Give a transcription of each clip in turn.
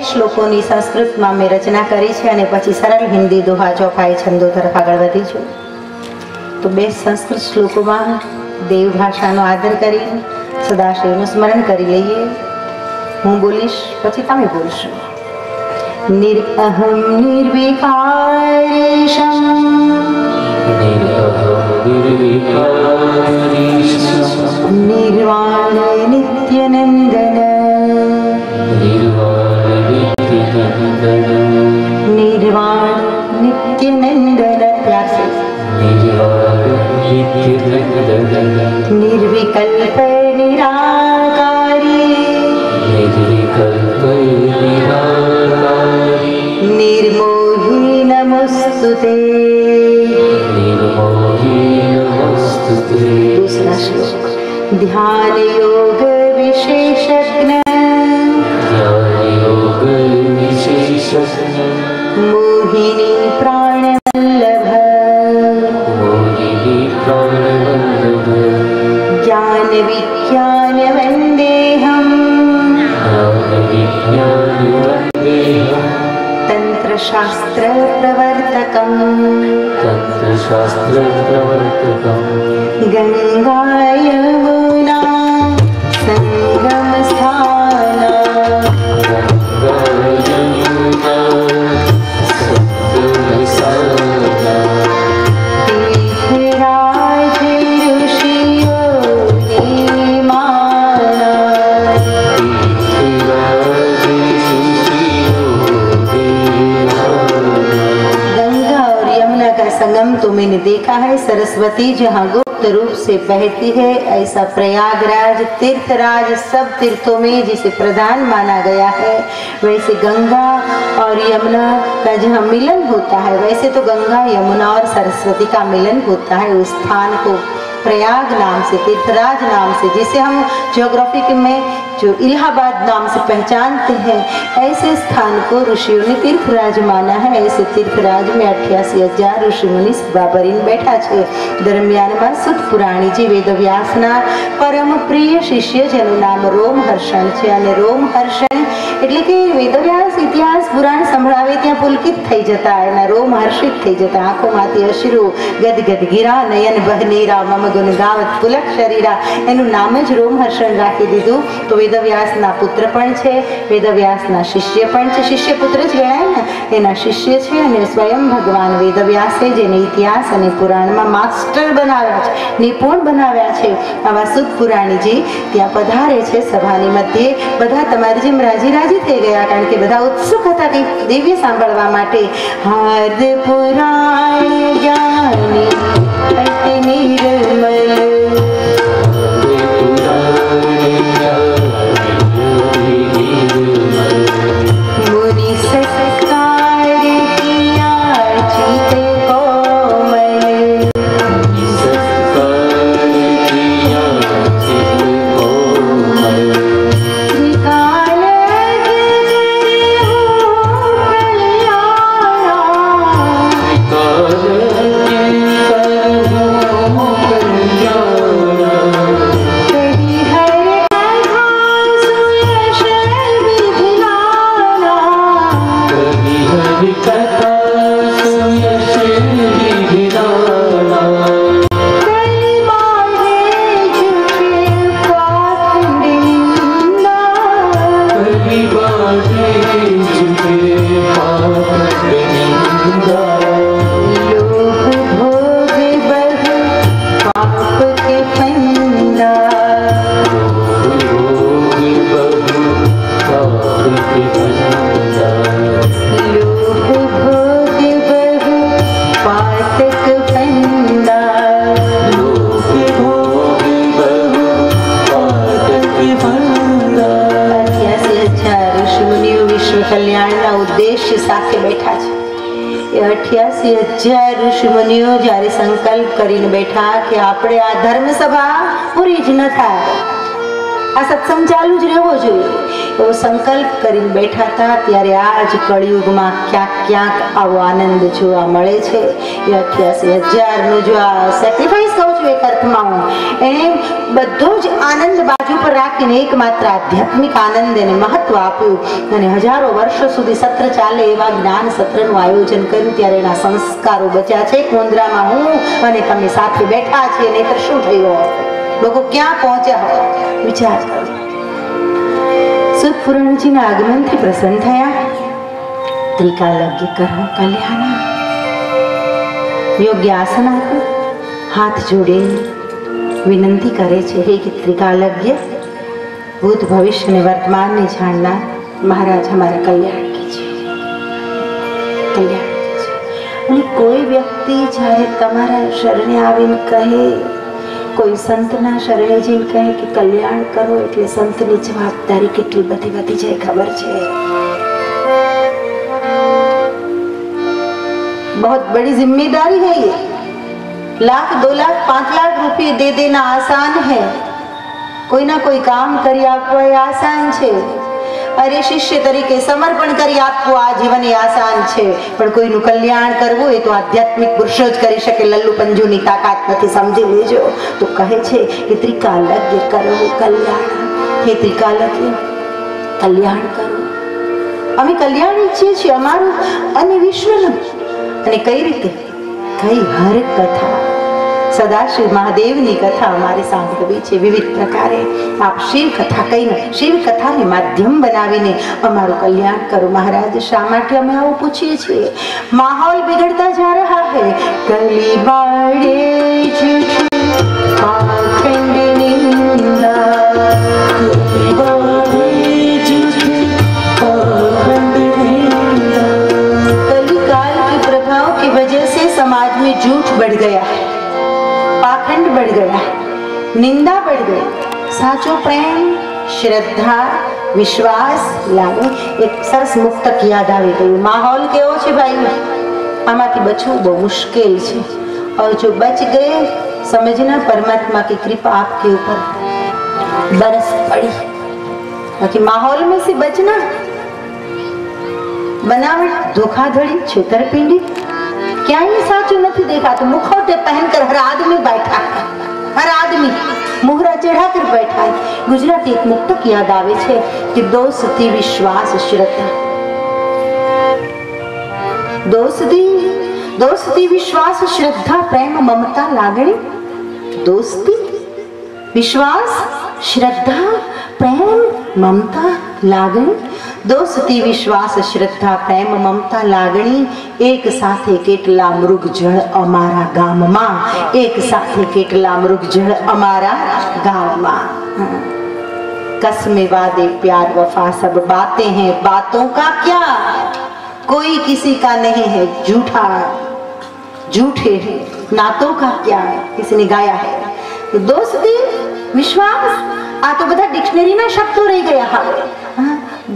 શ્લોકોની સંસ્કૃતમાં મેં રચના કરી છે અને પછી સરળ હિન્દી દોહા ચોપાઈ છંદો તરફ આગળ વધી છું. તો 2 સંસ્કૃત શ્લોકોમાં દેવ ભાષાનો આદર કરી સદાશિવનું સ્મરણ કરી લઈએ. હું બોલીશ પછી તમે બોલશો. નિરઅહમ નિર્વિકારેશમ निर्वाण नित्यानंदन निर्वाण नित्यानंदन प्यार से निर्विकल्प निराकारी निर्मोही नमस्तुते. दूसरा श्लोक. ध्यान योग विशेषज्ञ मोहिनी प्राणवल्लभ ज्ञान विज्ञान वंदेहम तंत्र शास्त्र प्रवर्तकम गंगा यमुना संगम स्थान तीर्थराज ऋषियों माना गंगा और यमुना का संगम तो मैंने देखा है. सरस्वती जहाँ गुप्त रूप से बहती है, ऐसा प्रयागराज तीर्थराज सब तीर्थों में जिसे प्रधान माना गया है, वैसे गंगा और यमुना का जहाँ मिलन होता है, वैसे तो गंगा यमुना और सरस्वती का मिलन होता है. उस स्थान को प्रयाग नाम से, तीर्थराज नाम से, जिसे हम ज्योग्राफी में जो इलाहाबाद नाम से पहचानते हैं, ऐसे स्थान को ऋषियों ने तीर्थराज माना है. ऐसे तीर्थराज में 88,000 ऋषि मुनि सभा भरीને બેઠા છે. દરમિયાનમાં સુત પુરાણીજી વેદવ્યાસના પરમ પ્રિય શિષ્ય જેનું નામ રોમહર્ષણ છે. અને રોમહર્ષણ એટલે કે વેદવ્યાસ ઇતિહાસ પુરાણ સંભળાવે ત્યાં પુલકિત થઈ જતા, એના રોમહર્ષિત થઈ જતા, આંખોમાંથી અશ્રુ ગદગદ ગીરા નયન બહનીરા મમ ગુણ ગાવત પુલક શરીરા. એનું નામ જ રોમહર્ષણ રાખી દીધું. તો વેદવ્યાસના પુત્ર પણ છે, વેદવ્યાસના શિષ્ય પણ છે. શિષ્ય પુત્ર જ ગણાય ને, એના શિષ્ય છે. અને સ્વયં ભગવાન વેદવ્યાસે જેને ઇતિહાસ અને પુરાણમાં માસ્ટર બનાવ્યા છે, નિપુણ બનાવ્યા છે, આવા સુત પુરાણીજી ત્યાં પધારે છે સભાની મધ્યે. બધા તમારી જેમ રાજી રાજી થઈ ગયા, કારણ કે બધા ઉત્સુક હતા કંઈક દિવ્ય સાંભળવા માટે. હાર્દ પુરાણ જ્ઞાની અતિ નિર્મલ मुनि सत्कार किया चित कोमल त्रिकाल કલ્યાણના ઉદ્દેશ્ય સાથે બેઠા છે. એ 88,000 ઋષિ મુનિઓ જ્યારે સંકલ્પ કરીને બેઠા કે આપણે આ ધર્મ સભા પૂરી જ ન થાય, આ સત્સંગ ચાલુ જ રહેવો જોઈએ એવો સંકલ્પ કરીને બેઠા હતા ત્યારે આજ કળિયુગમાં ક્યાંક ક્યાંક આવો આનંદ જોવા મળે છે. એ 88,000નું જો આ સેક્રિફાઈસ કહું છું એક અર્થમાં હું એને બધો જ આનંદ બાજુ પર રાખીને એકમાત્ર આધ્યાત્મિક આનંદ એને મહત્વ આપ્યું અને હજારો વર્ષો સુધી સત્ર ચાલે એવા જ્ઞાન સત્રનું આયોજન કર્યું. ત્યારે એના સંસ્કારો બચ્યા છે. મુંદ્રામાં હું અને તમે સાથે બેઠા છીએ નહીતર શું થયું હોત? લોકો ક્યાં પહોંચ્યા હોય? વિચાર કરો. સુત પુરાણજીના આગમનથી પ્રસન્ન થયા. ત્રિકાલજ્ઞ કરો કલ્યાણ. યોગ્ય આસન આપ્યું. હાથ જોડે વિનંતી કરે છે, હે કે ત્રિકાલજ્ઞ ભૂત ભવિષ્ય અને વર્તમાનને જાણનાર મહારાજ અમારા કલ્યાણ કીજીએ, કલ્યાણ કીજીએ. અને કોઈ વ્યક્તિ જ્યારે તમારા શરણે આવીને કહે, કોઈ સંતના શરણે જઈને કહે કે કલ્યાણ કરો, એટલે સંતની જવાબદારી કેટલી બધી વધી જાય ખબર છે. बहुत बड़ी जिम्मेदारी है ये. लाख 2 लाख 5 लाख रुपये दे देना आसान है. कोई ना कोई काम કરી આપવા એ આસાન છે. અરે શિષ્ય તરીકે સમર્પણ કરી આપવું આ જીવન એ આસાન છે, પણ કોઈનું કલ્યાણ કરવું એ તો આધ્યાત્મિક પુરુષો જ કરી શકે. લલ્લુ પંજુની તાકાત નથી, સમજી લેજો. તો કહે છે કે ત્રિકાલજ્ઞ કરો કલ્યાણ. હે ત્રિકાલજ્ઞ કલ્યાણ કરો. અમે કલ્યાણ ઈચ્છીએ છીએ અમારું અને વિશ્વનું. અને કઈ રીતે? કઈ હર કથા સદાશિવ મહાદેવની કથા અમારે સાંભળવી છે વિવિધ પ્રકારે. આપ શિવ કથા કહીને શિવ કથાને માધ્યમ બનાવીને અમારું કલ્યાણ કરો. મહારાજ શા માટે અમે આવું પૂછીએ છીએ? માહોલ બિગડતા જા રહા હૈ. કલી બાળે समाज में झूठ बढ़ गया है, पाखंड बढ़ गया है, निंदा बढ़ गई. साचो प्रेम, श्रद्धा, विश्वास लागे. एक सरस मुक्तक याद આવી ગયું. माहौल કેવો છે ભાઈ? આમાંથી બચવું બહુ મુશ્કેલ છે. और जो बच गए समझना परमात्मा की कृपा आपके ऊपर बरस पड़ी. बाकी माहौल में से बचना, बनावट, धोखाधड़ी, छेतरपिंडी क्या ही साचू नहीं देखा. तो मुखौटे पहनकर हर आदमी बैठा है, हर आदमी मुहरा चढ़ाकर बैठा है. गुजराती एक मुक्तक याद आवे छे कि दोस्ती विश्वास श्रद्धा. दोस्ती विश्वास श्रद्धा प्रेम ममता लागणी. दोस्ती विश्वास श्रद्धा प्रेम ममता लागणी. दोस्ती विश्वास श्रद्धा प्रेम ममता लागणी एक साथे કેટલા મૃગજળ અમારા ગામમાં. એક સાથે કેટલા મૃગજળ અમારા ગામમાં. कसमें वादे प्यार वफा सब बातें हैं, बातों का क्या? कोई किसी का नहीं है झूठा, झूठे हैं नातों का क्या? किसी ने गाया है. दोस्ती विश्वास આ તો બધા ડિક્શનરીના શબ્દો રહી ગયા. હવે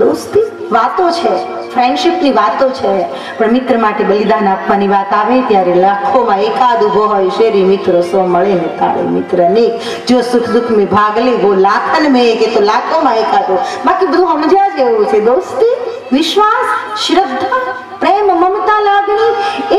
દોસ્તી વાતો છે, ફ્રેન્ડશિપની વાતો છે, પણ મિત્ર માટે બલિદાન આપવાની વાત આવે ત્યારે લાખોમાં એકાદ ઉભો હોય. શેરી મિત્રો 100 મળે ને તારે મિત્ર અનેક. જો સુખ દુઃખ में भाग ले वो लाखन में एक. तो लाखोમાં એકાદો. બાકી બધું સમજ્યા જેવું છે. દોસ્તી વિશ્વાસ શ્રદ્ધા પ્રેમ મમતા લાગણી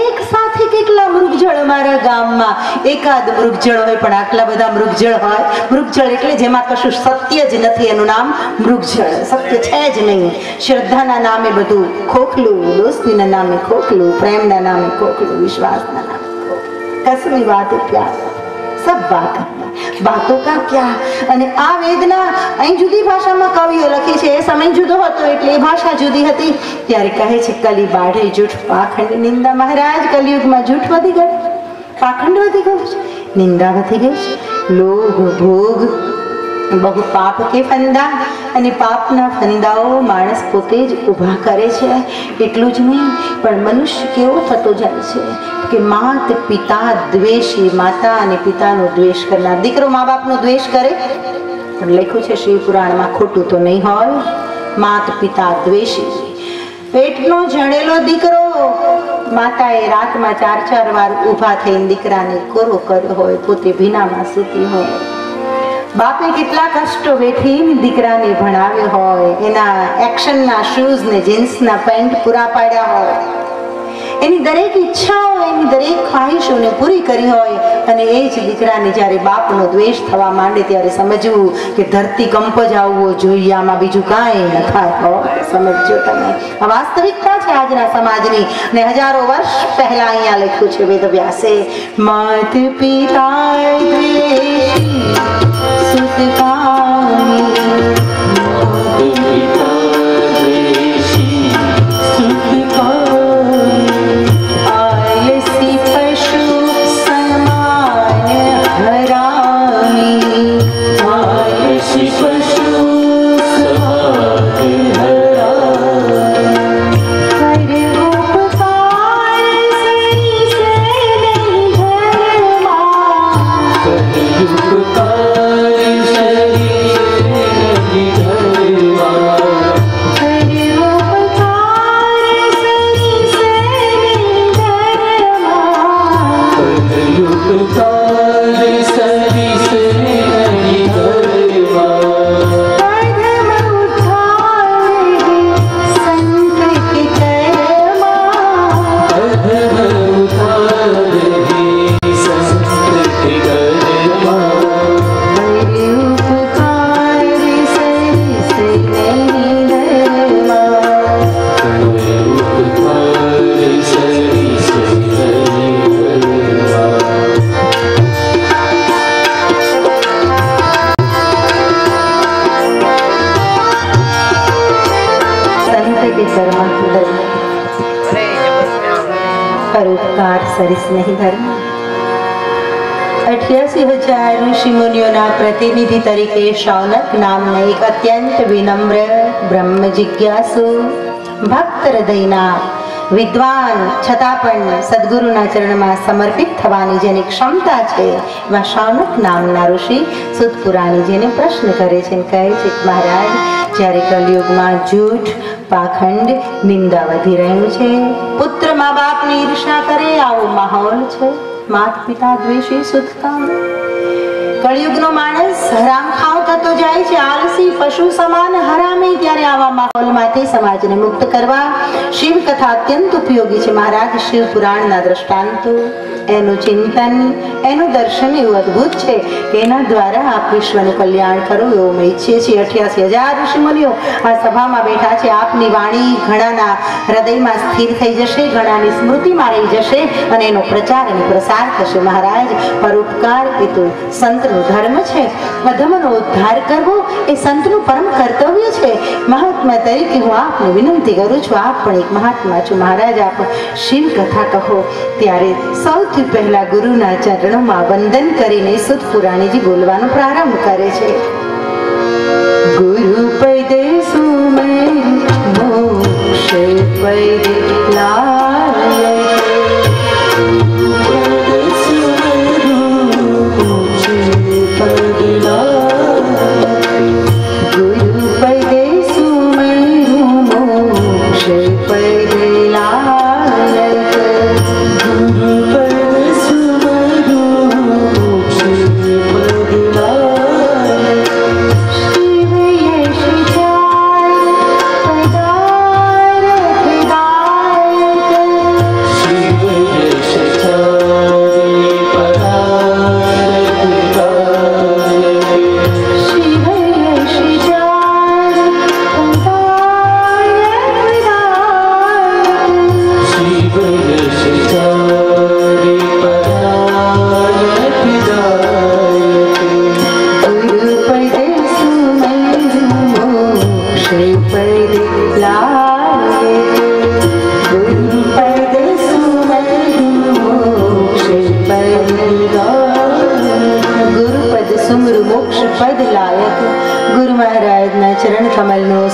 એક સાથે કેટલા મૃગજળ અમારા ગામમાં. એકાદ મૃગજળ હોય પણ આટલા બધા મૃગજળ હોય. મૃગજળ એટલે જેમાં કશું સત્ય જ નથી, એનું નામ મૃગજળ. સત્ય છે જ નહીં. શ્રદ્ધાના નામે બધું ખોખલું, દોસ્તીના નામે ખોખલું, પ્રેમના નામે ખોખલું, વિશ્વાસના નામે ખોખલું. कसमी बातें प्यार सब बात बातों का क्या. અને આ વેદના અહીં જુદી ભાષામાં કવિઓ લખી છે. એ સમય જુદો હતો એટલે એ ભાષા જુદી હતી. ત્યારે કહે છે કલી બાઢે જૂઠ પાખંડ નિંદા. મહારાજ કલિયુગમાં જૂઠ વધી ગયું, પાખંડ વધી ગયું છે, નિંદા વધી ગઈ છે. લોભ ભોગ બહુ પાપ કે ફંદા. અને પાપના ફંદાઓ માણસ પોતે જ ઊભા કરે છે. એટલું જ નહીં પણ મનુષ્ય કેવો થતો જાય છે કે માત પિતા દ્વેષી. માતા અને પિતાનો દ્વેષ કરનાર. દીકરો મા બાપનો દ્વેષ કરે પણ લખ્યું છે શિવ પુરાણમાં, ખોટું તો નહીં હોય. માત પિતા દ્વેષી. પેટનો જણેલો દીકરો માતાએ રાતમાં 4-4 વાર ઊભા થઈને દીકરાને કોરો કર્યો હોય, પોતે ભીનામાં સૂતી હોય. બાપે કેટલા કષ્ટો વેઠીને દીકરાને ભણાવ્યો હોય, એના એક્શનના શૂઝ ને જીન્સના પેન્ટ પૂરા પાડ્યા હોય, એની દરેક ઈચ્છાઓ, એની દરેક ખ્વાહિશોને પૂરી કરી હોય, અને એ જ દીકરાને જ્યારે બાપનો દ્વેષ થવા માંડે ત્યારે સમજવું કે ધરતી કંપ જ આવવો જોઈએ, આમાં બીજું કાંઈ ન થાય. સમજજો તમે, આ વાસ્તવિકતા છે આજના સમાજની, ને હજારો વર્ષ પહેલા અહીંયા લખ્યું છે વેદવ્યાસે, માત પિતા દ્વેષી સુત કામી, परोपकार सरिस नहीं धर्म. 88,000 ऋषि मुनियों प्रतिनिधि तरीके शौनक नामना एक अत्यंत विनम्र ब्रह्म जिज्ञासु भक्त हृदयना विद्वान छતાં પણ સદગુરુના ચરણમાં સમર્પિત થવાની જેની ક્ષમતા છે, એવા શૌનક નામના ઋષિ સુત પુરાણી જેને પ્રશ્ન કરે છે, કહે છે કે મહારાજ, જ્યારે કલયુગમાં જૂઠ, પાખંડ, નિંદા વધી રહ્યું છે, પુત્ર મા બાપની ઈર્ષા કરે આવો માહોલ છે, માતા પિતા દ્વેષી સુત કામ, કળિયુગનો માણસ હરામ ખાવ થતો જાય છે, આલસી પશુ સમાન હરામે, ત્યારે આવા માહોલમાંથી સમાજને મુક્ત કરવા શિવ કથા અત્યંત ઉપયોગી છે. મહારાજ શિવ પુરાણના દ્રષ્ટાંતો, એનું ચિંતન, એનું દર્શન એવું અદ્ભુત છે કે એના દ્વારા આપ વિશ્વનું કલ્યાણ કરો એવું અમે ઈચ્છીએ છીએ. 88,000 ઋષિમુનિઓ આ સભામાં બેઠા છે. આપની વાણી ઘણાના હૃદયમાં સ્થિર થઈ જશે, ઘણાની સ્મૃતિમાં રહી જશે, અને એનો પ્રચાર અને પ્રસાર થશે. મહારાજ, પરોપકાર એ તો સંતનો ધર્મ છે, અધમનો ઉદ્ધાર કરવો એ સંતનું પરમ કર્તવ્ય છે. મહાત્મા તરીકે હું આપને વિનંતી કરું છું, આપ પણ એક મહાત્મા છો. મહારાજ, આપ શિવ કથા કહો ત્યારે સૌથી પહેલા ગુરુના ચરણોમાં વંદન કરીને સુત પુરાણીજી બોલવાનો પ્રારંભ કરે છે. ગુરુ પદ સુમેર મોક્ષ પદ લાય,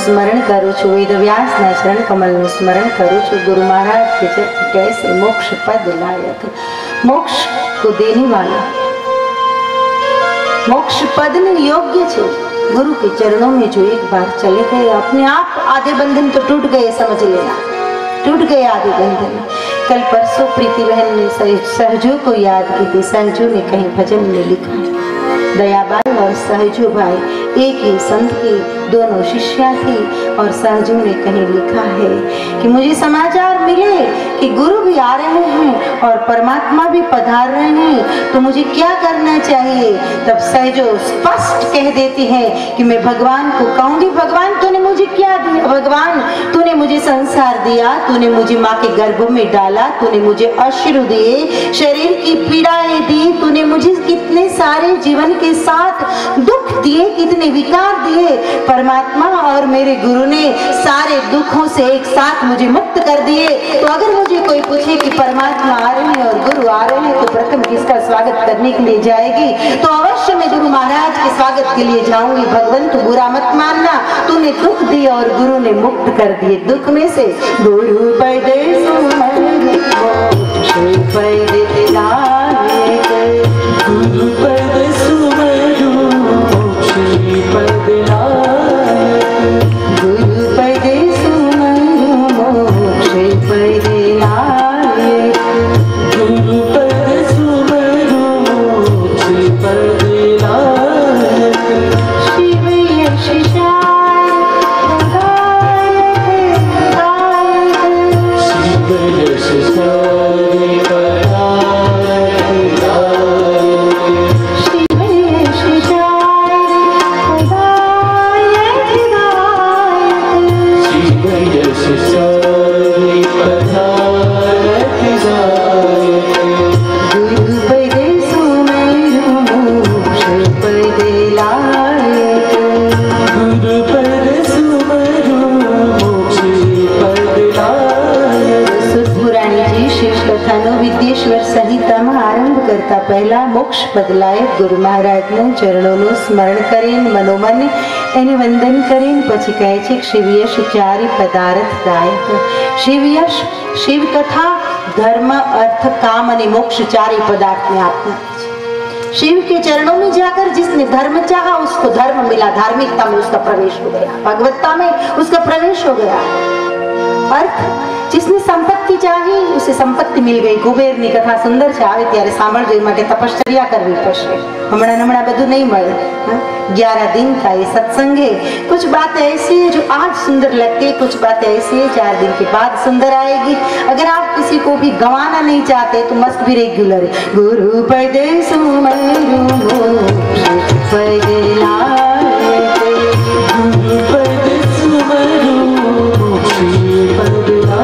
સ્મરણ કરું છું, વેદવ્યાસના ચરણ કમલનું સ્મરણ કરું છું. गुरु महाराज के चरण कैसे मोक्ष पद लायक, मोक्ष को देने वाला, मोक्ष पद में योग्य छे. गुरु के चरणों में जो एक बार चले गए, अपने आप आधे बंधन तो टूट गए, समझ लेना, टूट गए आधे बंधन. कल परसों प्रीति बहन ने सहजू को याद की थी. सहजू ने कहीं भजन में लिखा, दयाबाई और सहजू भाई एक ही संत की दोनों शिष्या थी। और सहजू ने कहीं लिखा है कि मुझे समाचार मिले कि गुरु भी आ रहे हैं और परमात्मा भी पधार रहे हैं, तो मुझे क्या करना चाहिए। तब सहजू स्पष्ट कह देती है कि मैं भगवान को कहूंगी, भगवान तूने मुझे क्या दिया, भगवान तूने मुझे संसार दिया, तूने मुझे माँ के गर्भ में डाला, तूने मुझे अश्रु दिए, शरीर की पीड़ाएं दी, तूने मुझे कितने सारे जीवन के साथ दुख दिए, कितने विकार दिए। परमात्मा और मेरे गुरु ने सारे दुखों से एक साथ मुझे मुक्त कर दिए। तो अगर मुझे कोई पूछे कि परमात्मा आ रहे हैं और गुरु आ रहे हैं, तो प्रथम किसका स्वागत करने के लिए जाएगी, तो अवश्य मैं गुरु महाराज के स्वागत के लिए जाऊंगी। भगवान तू बुरा मत मानना, तूने दुख दिए और गुरु ने मुक्त कर दिए दुख में से। गुरु पहला मोक्ष बदलाए गुरु महाराज ने चरणों નું સ્મરણ કરીને મનોમન એને વંદન કરીને પછી કહે છે કે શિવયશ ચારિ પદાર્થ દાયક। શિવયશ शिव कथा धर्म अर्थ काम અને मोक्ष चारि पदार्थ में आत्मा। शिव के चरणों में जाकर जिसने धर्म चाहा उसको धर्म मिला, धार्मिकता में उसका प्रवेश हो गया, भगवत्ता में उसका प्रवेश हो गया। अर्थ जिसने संपत्ति चाही उसे संपत्ति मिल गई। कुबेर ની કથા સુંદર છે, આવે ત્યારે સાંભળજો, એ માટે તપશ્ચર્યા કરવી પડશે, હમણાં બધું નહીં મળે। 11 दिन का ये सत्संग है। कुछ बातें ऐसी है जो आज सुंदर लगती है, कुछ बातें ऐसी है 4 दिन के बाद सुंदर आएगी। अगर आप किसी को भी गंवाना नहीं चाहते तो मस्त भी रेगुलर है। गुरु पद सुमरु मोक्ष पगला, गुरु पद सुमरु मोक्ष पगला।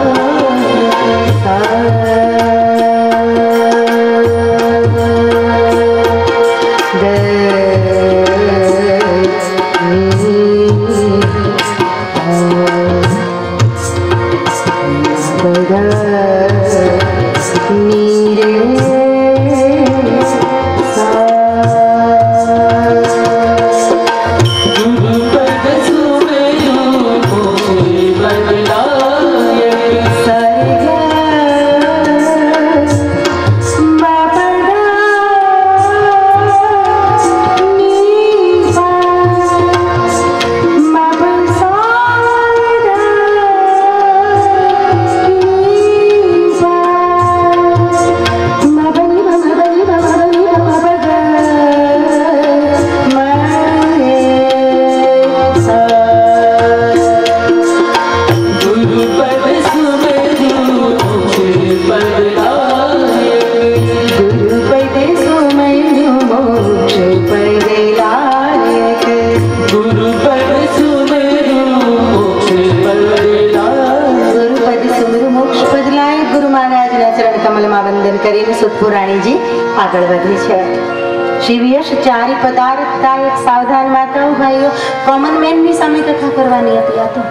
शिवयश चारि पदार्थ दायक। सावधान माताओं भाइयों, कॉमन मैन ની સામે કથા કરવાની હતી। આ તો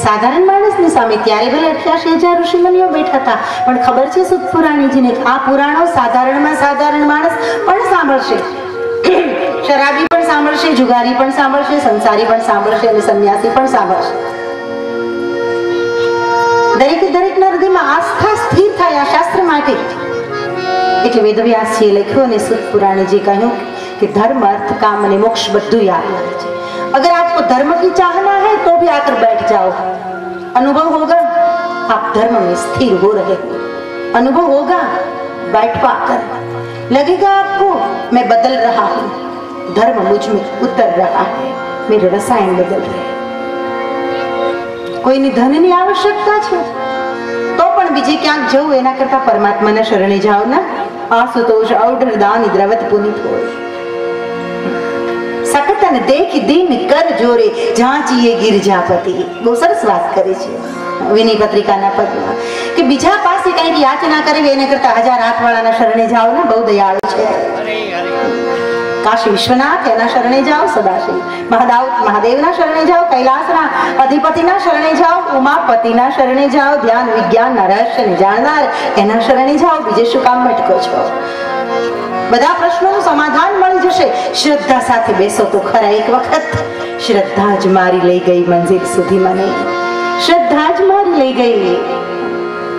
સાધારણ માણસની સામે। ત્યારે ભલે 88,000 ઋષિમુનિઓ બેઠા હતા, પણ ખબર છે સુત પુરાણીજીને આ પુરાણો સાધારણમાં સાધારણ માણસ પણ સાંભળશે। શરાબી પણ સાંભળશે, જુગારી પણ સાંભળશે, સંસારી પણ સાંભળશે અને સંન્યાસી પણ સાંભળશે। દરેકના હૃદયમાં આસ્થા સ્થિર થાય આ શાસ્ત્ર માટે। એટલે વેદવ્યાસજીએ લખ્યું અને સુત પુરાણીજી કહ્યું कि धर्म अर्थ काम અને મોક્ષ બધું યાદ રહે છે। अगर आपको धर्म की चाहना है तो भी आकर बैठ जाओ, अनुभव होगा आप धर्म में स्थिर हो रहे हो। अनुभव होगा बैठ पाकर, लगेगा आपको मैं बदल रहा हूँ, धर्म मुझ में उतर रहा है, मेरे रसायन बदल रहे। કોઈની ધનની આવશ્યકતા છે તો પણ બીજે ક્યાંક જવું એના કરતા પરમાત્માના શરણે જાઓ ના. આશુતોષ ઔઢર દાન દ્રવત પુનિત હોય. સકતન દેખ દીન કર જોરે જાંચીએ ગિરજાપતિ. બહુ સરસ વાત કરી છે વિનય પત્રિકાના પદમાં કે બીજા પાસે કંઈક યાચના કરવી એને કરતા 1000 હાથવાળાના શરણે જાઓ ને. બહુ દયાળુ છે. काशी विश्वनाथ एना शरणे जाओ, सदाशिव महादेवना शरणे जाओ, कैलासना अधिपतिना शरणे जाओ, उमापतिना शरणे जाओ, ध्यान विज्ञानना रहस्यने जाणनार एना शरणे जाओ. बीजे शुं काम मटको છો? બધા પ્રશ્નોનું સમાધાન મળી જશે. શ્રદ્ધા સાથે બેસો તો ખરા એક વખત. શ્રદ્ધા જ મારી લઈ ગઈ મંજિલ સુધી મને. શ્રદ્ધા જ મારી લઈ ગઈ.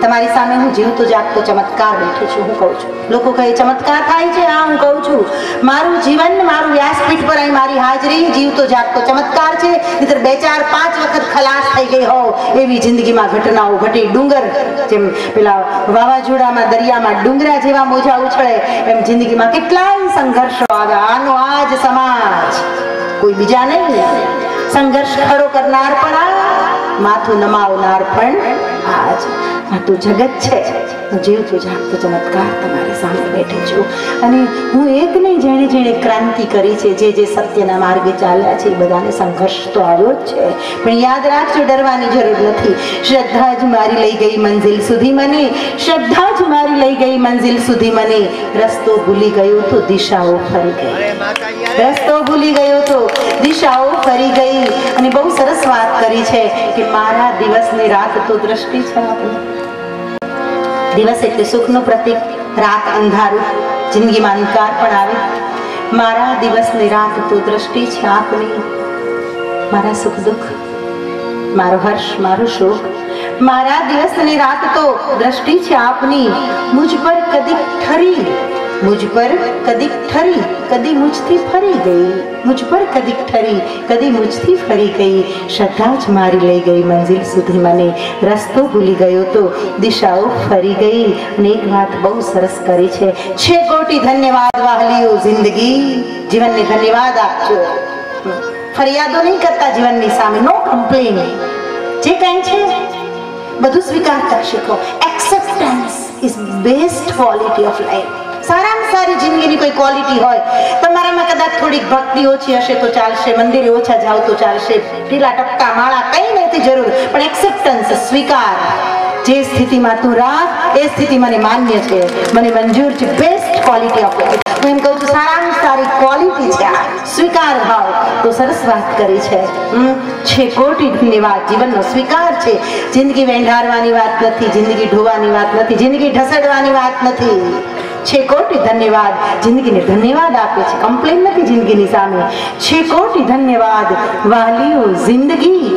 તમારી સામે હું જીવતો જાગતો ચમત્કાર બેઠી છું. હું કહું છું, લોકો કહે ચમત્કાર થાય છે. હા, હું કહું છું મારું જીવન, મારું વ્યાસપીઠ પર અહીં મારી હાજરી જીવતો જાગતો ચમત્કાર છે. નહીતર 2, 4, 5 વખત ખલાસ થઈ ગઈ હોવ એવી જિંદગીમાં ઘટનાઓ ઘટી. ડુંગર જેમ પેલા વાવાઝોડામાં દરિયામાં ડુંગરા જેવા મોજા ઉછળે એમ જિંદગીમાં કેટલાય સંઘર્ષો આવે. આનો આજ સમાજ, કોઈ બીજા નહીં. સંઘર્ષ ખડો કરનાર પણ આ, માથું નમાવનાર પણ આજ. આ તો જગત છે. હું જીવતો જાગતો ચમત્કાર તમારી સામે બેઠી છું. અને હું એક નહીં, જેણે જેણે ક્રાંતિ કરી છે, જે સત્યના માર્ગે ચાલ્યા છે, એ બધાને સંઘર્ષ તો આવ્યો જ છે. પણ યાદ રાખજો, ડરવાની જરૂર નથી. શ્રદ્ધા જ મારી લઈ ગઈ મંજિલ સુધી મને. શ્રદ્ધા જ મારી લઈ ગઈ મંજિલ સુધી મને. રસ્તો ભૂલી ગયો તો દિશાઓ ફરી ગઈ. રસ્તો ભૂલી ગયો તો દિશાઓ ફરી ગઈ. અને બહુ સરસ વાત કરી છે કે મારા દિવસ ને રાત તો દ્રષ્ટિ છે આપણી. દિવસ એટલે સુખનું પ્રતીક, રાત અંધારું, જિંદગીમાં અંધકાર પણ આવે. મારા દિવસ ને રાત તો દ્રષ્ટિ છે આપની. મારા સુખ દુઃખ, મારો હર્ષ, મારો શોક, મારા દિવસ ને રાત તો દ્રષ્ટિ છે આપની. મુझ પર કદી ઠરી, મુझ પર કદી ઠરી, કદી મુझથી ફરી ગઈ. મુझ પર કદી ઠરી, કદી મુझથી ફરી ગઈ. શ્રદ્ધા જ મારી લઈ ગઈ મંજિલ સુધી મને. રસ્તો ભૂલી ગયો તો દિશાઓ ફરી ગઈ. અને એક વાત બહુ સરસ કરી છે કોટી ધન્યવાદ વાહલીઓ જિંદગી. જીવનને ધન્યવાદ આપજો. ફરિયાદો નહીં કરતા જીવનની સામે. નો કમ્પ્લેન. જે કંઈ છે બધું સ્વીકારતા શીખો. Acceptance is best quality of life. સારામાં સારી જિંદગીની કોઈ ક્વોલિટી હોય. તમારામાં કદાચ થોડીક ભક્તિ ઓછી હશે તો ચાલશે, મંદિરે ઓછા જાવ તો ચાલશે, ઢીલા ટપકા માળા કંઈ નથી જરૂર, પણ એક્સેપ્ટન્સ, સ્વીકાર. જે સ્થિતિમાં તું રાખ એ સ્થિતિ મને માન્ય છે, મને મંજૂર છે. Best quality of life. હું એમ કહું છું સારામાં સારી ક્વોલિટી છે આ સ્વીકાર ભાવ. તો સરસ વાત કરી છે કોટી ધન્યવાદ. જીવનનો સ્વીકાર છે. જિંદગી વેંઢારવાની વાત નથી, જિંદગી ઢોવાની વાત નથી, જિંદગી ઢસડવાની વાત નથી. છે કોટી ધન્યવાદ. જિંદગીને ધન્યવાદ આપે છે, કમ્પ્લેન નથી જિંદગીની સામે. છે કોટી ધન્યવાદ વાલીઓ જિંદગી.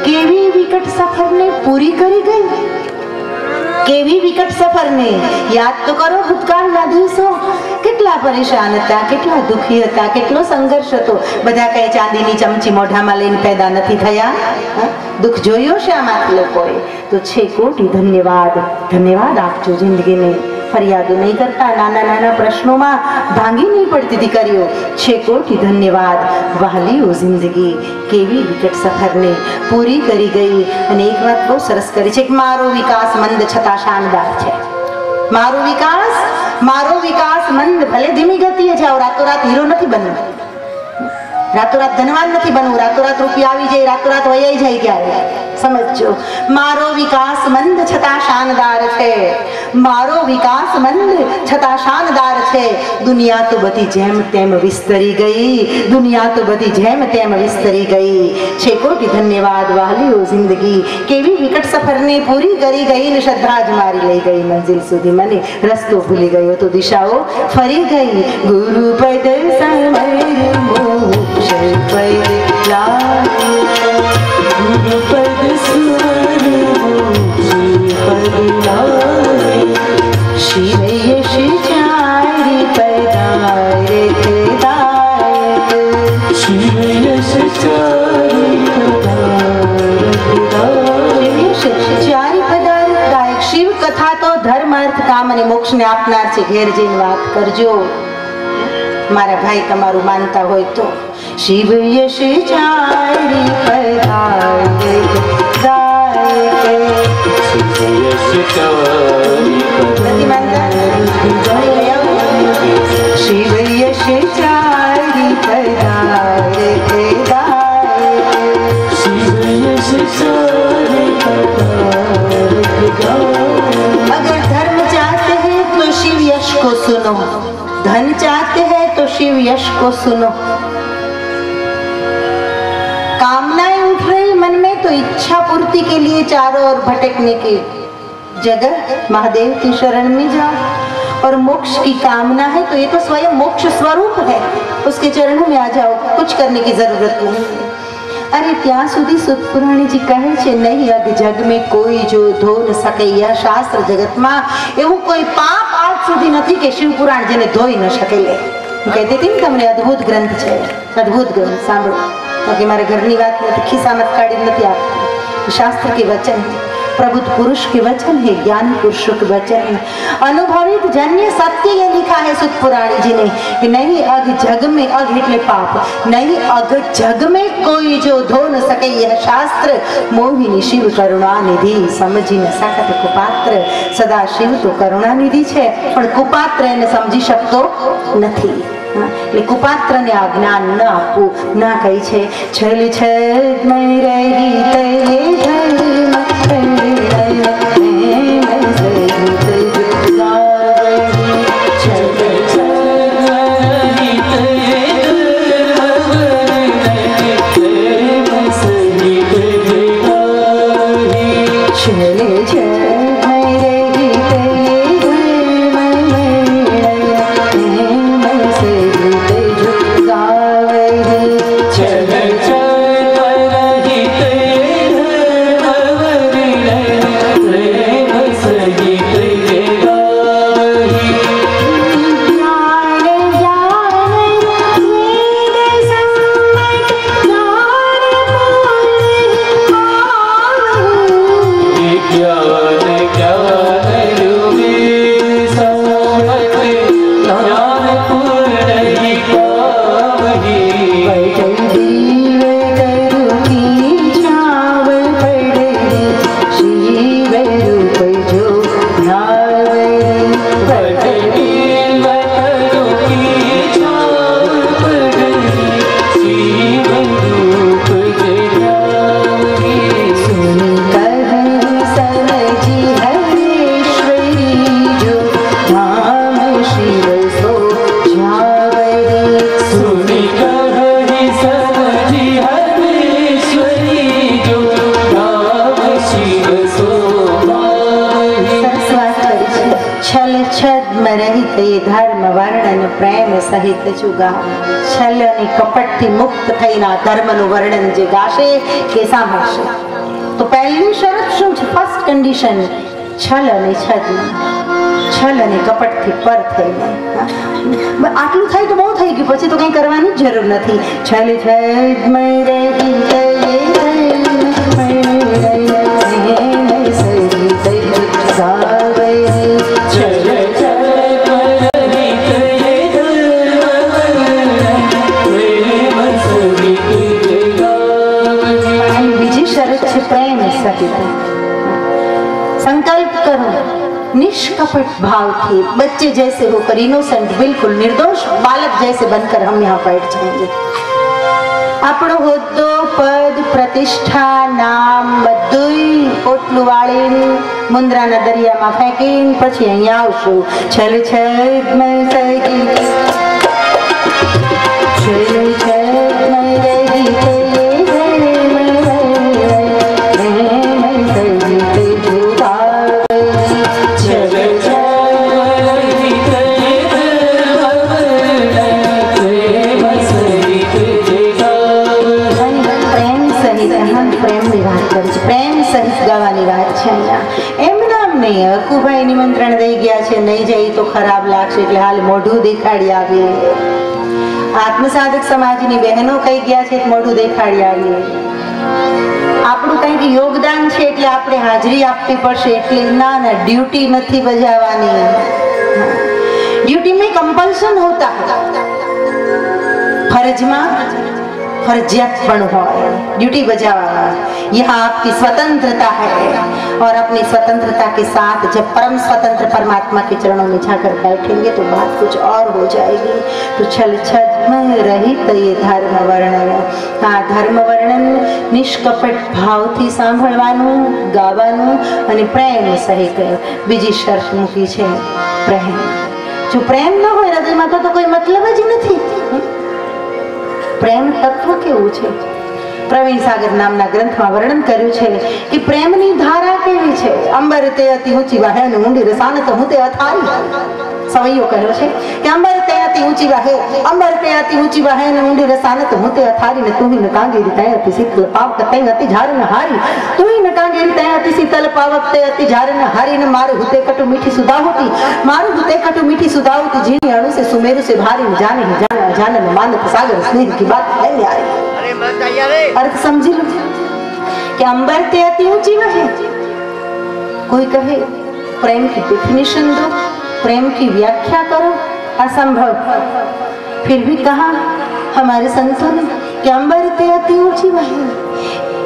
કેવી વિકટ સફરને પૂરી કરી ગઈ. કેવી વિકટ સફરને યાદ તો કરો. ભૂતકાળના દિવસો કેટલા પરેશાન હતા, કેટલા દુખી હતા, કેટલો સંઘર્ષ હતો. બધા કઈ ચાંદીની ચમચી મોઢામાં લઈને પેદા નથી થયા. દુઃખ જોયો છે આમાંથી લોકોએ. તો છે કોટી ધન્યવાદ. ધન્યવાદ આપજો જિંદગીને. ફરિયાદો નહીં કરતા. નાના નાના પ્રશ્નોમાં ભાંગી નહીં પડતી દીકરીઓ. છે કોટી ધન્યવાદ વાલીઓ જિંદગી. કેવી વિકટ સફરને પૂરી કરી ગઈ. અને એક વાત બહુ સરસ કરી છે કે મારો વિકાસ મંદ છતાં શાનદાર છે. મારો વિકાસ મંદ, ભલે ધીમી ગતિએ જાઓ. રાતોરાત હીરો નથી બનવું, રાતોરાત ધનવાન નથી બનવું, રાતોરાત રૂપિયા આવી જાય, રાતોરાત વયાઈ જાય. ક્યારે સમજો. મારો વિકાસ મંદ છતાં શાનદાર છે. મારો વિકાસ મંદ છતાં શાનદાર છે. દુનિયા તો બધી જેમ તેમ વિસ્તરી ગઈ. દુનિયા તો બધી જેમ તેમ વિસ્તરી ગઈ. છે કોટી ધન્યવાદ વાલીઓ જિંદગી. કેવી વિકટ સફરને પૂરી કરી ગઈ. ને શ્રદ્ધા જ મારી લઈ ગઈ મંજિલ સુધી મને. રસ્તો ભૂલી ગયો તો દિશાઓ ફરી ગઈ. ગુરુ પદ સમર મોક્ષ પદ લાગે. ગુરુ પદ સ્મર મોક્ષ પદ લાગે. શિવ યશ ચારી પદારે દાયક. શિવ યશ ચારી પદારે દાયક. શિવ કથા તો ધર્મ અર્થ કામ અને મોક્ષને આપનાર છે. ઘેર જઈને વાત કરજો. मारा भाई तमारू मानता होय तो शिव यश चारी पधारे गाए शिव यश चारी शिव यश चारी पधारे गाए शिव यश चारी पधारे गाए। अगर धर्म चाहते हैं तो शिव यश को सुनो, धन चाहते हैं तो शिव यश को सुनो। कामनाएं उठ रही मन में तो इच्छा पूर्ति के लिए चारों ओर भटकने की जगह महादेव की शरण में जाओ। और मोक्ष की कामना है तो ये तो स्वयं मोक्ष स्वरूप है, उसके चरणों में आ जाओ, कुछ करने की जरूरत नहीं है। अरे ત્યાં સુધી સુતપુરાણી जी કહે છે નહીં અગ જગ में कोई जो धो न सके। यह शास्त्र जगत में એવું કોઈ પાપ આજ સુધી નથી કે શિવ પુરાણ જેને ધોઈ ન શકેલે। કહેતી હતી ને તમને અદ્ભુત ગ્રંથ છે, અદ્ભુત ગ્રંથ સાંભળો, બાકી મારા ઘરની વાત નથી, ખિસ્સામાં કાઢી નથી આપતી। शास्त्र के वचन, प्रबुद्ध पुरुष के वचन है, ज्ञान पुरुषों के वचन है, अनुभवित जन्य सत्य ये लिखा है सुतपुराणी जी ने कि नहीं अग जग में, अग એટલે पाप, नहीं अग जग में कोई जो धो न सके। यह शास्त्र मोहिनी शिव करुणा निधि समझी न सकत कुपात्र। सदा शिव तो करुणा निधि છે પણ કુપાત્ર એને સમજી શકતો નથી। એટલે કુપાત્રને આ જ્ઞાન ન આપવું ના કહી છે છલ છલમય રહી તે સહિત ચુગા છલ અને કપટથી મુક્ત થઈને ધર્મનું વર્ણન જે ગાશે કે સાંભળશે તો પહેલી શરત શું છે? ફર્સ્ટ કન્ડિશન છલ અને છદ્મ, છલ અને કપટથી પર થઈને। આટલું થાય તો બહુ થઈ ગયું, પછી તો કંઈ કરવાની જરૂર નથી। છલ છદ્મ संकल्प करो निष्कपट भाव थी, बच्चे जैसे होकर, इनोसेंट, बिल्कुल निर्दोष बालक जैसे बनकर हम यहाँ बैठ जाएंगे। આપણો હોદ્દો, પદ, પ્રતિષ્ઠા, નામ બધુંય પોટલું વાળીને મુંદ્રાના દરિયામાં ફેંકીને પછી અહીંયા આવશું। છલ છલમય રહી છલ છલમય રહી હકુભાઈ નિમંત્રણ દઈ ગયા છે, નહીં જઈ તો ખરાબ લાગશે એટલે હાલ મોઢું દેખાડી આવીએ। આત્મસાધક સમાજની બહેનો કહી ગયા છે મોઢું દેખાડી આવીએ। આપણું કંઈક યોગદાન છે એટલે આપણે હાજરી આપવી પડશે। એટલે ના ના ડ્યુટી નથી બજાવવાની, ड्यूटी में कंपल्सन होता है, ફરજમાં फर्जियतपण हो, ड्यूटी बजावा। यह आपकी स्वतंत्रता है और अपनी स्वतंत्रता के साथ जब परम स्वतंत्र परमात्मा के चरणों में जाकर बैठेंगे तो बात कुछ और हो जाएगी। तो छल छद्म रहित ये धर्म वर्णन, हाँ धर्म वर्णन निष्कपट भावથી સાંભળવાનું, ગાવાનું અને પ્રેમ સહિત બીજી શરત મૂકી છે પ્રેમ। જો પ્રેમ ન હોય હૃદયમાં તો કોઈ મતલબ જ નથી। प्रेम तत्व केवुं छे? प्रवीण सागर नामना ग्रंथमां वर्णन कर्युं छे कि प्रेमनी धारा केवी छे। अंबर ते अति ऊंची वाहे ने ऊंडी रसान तो हुं ते अथारी। सवैयो कह्यो छे कि अंबर ते अति ऊंची वाहे, अंबर ते अति ऊंची वाहे ने ऊंडी रसान तो हुं ते अथारी ने तू ही न कांगेरी तै अति शीतल पावक तै अति झार न हारी। तू ही न कांगेरी तै अति शीतल पावक तै अति झार न हारी ने मारे हुते कटु मीठी सुधावती, मारू हुते कटु मीठी सुधावती झीणी अणु से सुमेरु से भारी न जाने ही जाने जाने न मानत सागर स्नेह की बात कहने आई। अरे मत आया रे, अर्थ समझ लो कि अंबर ते अति ऊंची वाहे। कोई कहे प्रेम की डेफिनेशन दो, प्रेम की व्याख्या करो, असंभव। फिर भी कहा हमारे संतों ने कि अंबर ते अति ऊंची वाहे।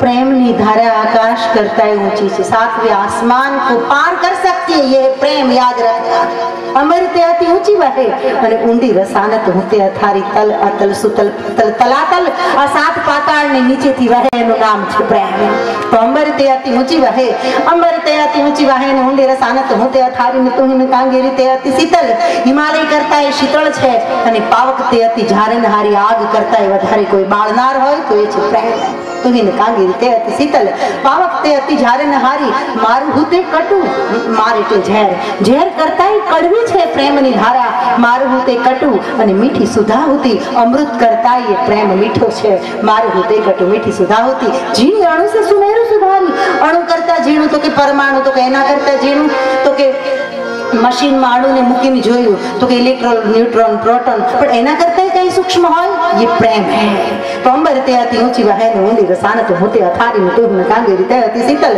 प्रेम नी धारा आकाश करता है ऊंची से, सातवें आसमान को पार कर सकती है। ये प्रेम याद रखना। अमर ते अति ऊंची वाहे અને ઊંડી રસાનત હુતે અથારી તલ અતલ સુતલ તલ તલાતલ આ સાત પાતાળ ની નીચેથી વહે એનું નામ છે પ્રેમ। તો અંબર તે અતિ ઊંચી વહે, અંબર તે અતિ ઊંચી વહે ને ઊંડી રસાનત હુતે અથારી ને તુહિન કાંગેરી તે અતિ શીતલ, હિમાલય કરતા એ શીતળ છે અને પાવક તે અતિ ઝારણહારી, આગ કરતા એ વધારે કોઈ બાળનાર હોય તો એ છે પ્રેમ। તુહિન કાંગેરી તે અતિ શીતલ, પાવક તે અતિ ઝારણહારી, મારું હુતે કટુ, માર એટલે ઝેર, ઝેર કરતા એ કડવી છે પ્રેમની ધારા, મારું હુતે કટુ અને મીઠી સુધાવતી, અમૃત કરતા એ પ્રેમ મીઠો છે। મારું હુતે કટુ મીઠી સુધાવતી, ઝીણી અણુ से सुमेरु सुधारी। अणु करता झीणुं तो के परमाणु, तो के एना करता झीणुं तो के मशीन में अणु ने मूकीने जोयुं तो के इलेक्ट्रॉन न्यूट्रॉन प्रोटॉन, पण एना करता कई सूक्ष्म होय ये प्रेम है। तो अंबर ते अति ऊंची वहे ने ऊंडी रसान तो होते अथारी ने तुम कांगेरी ते अति शीतल,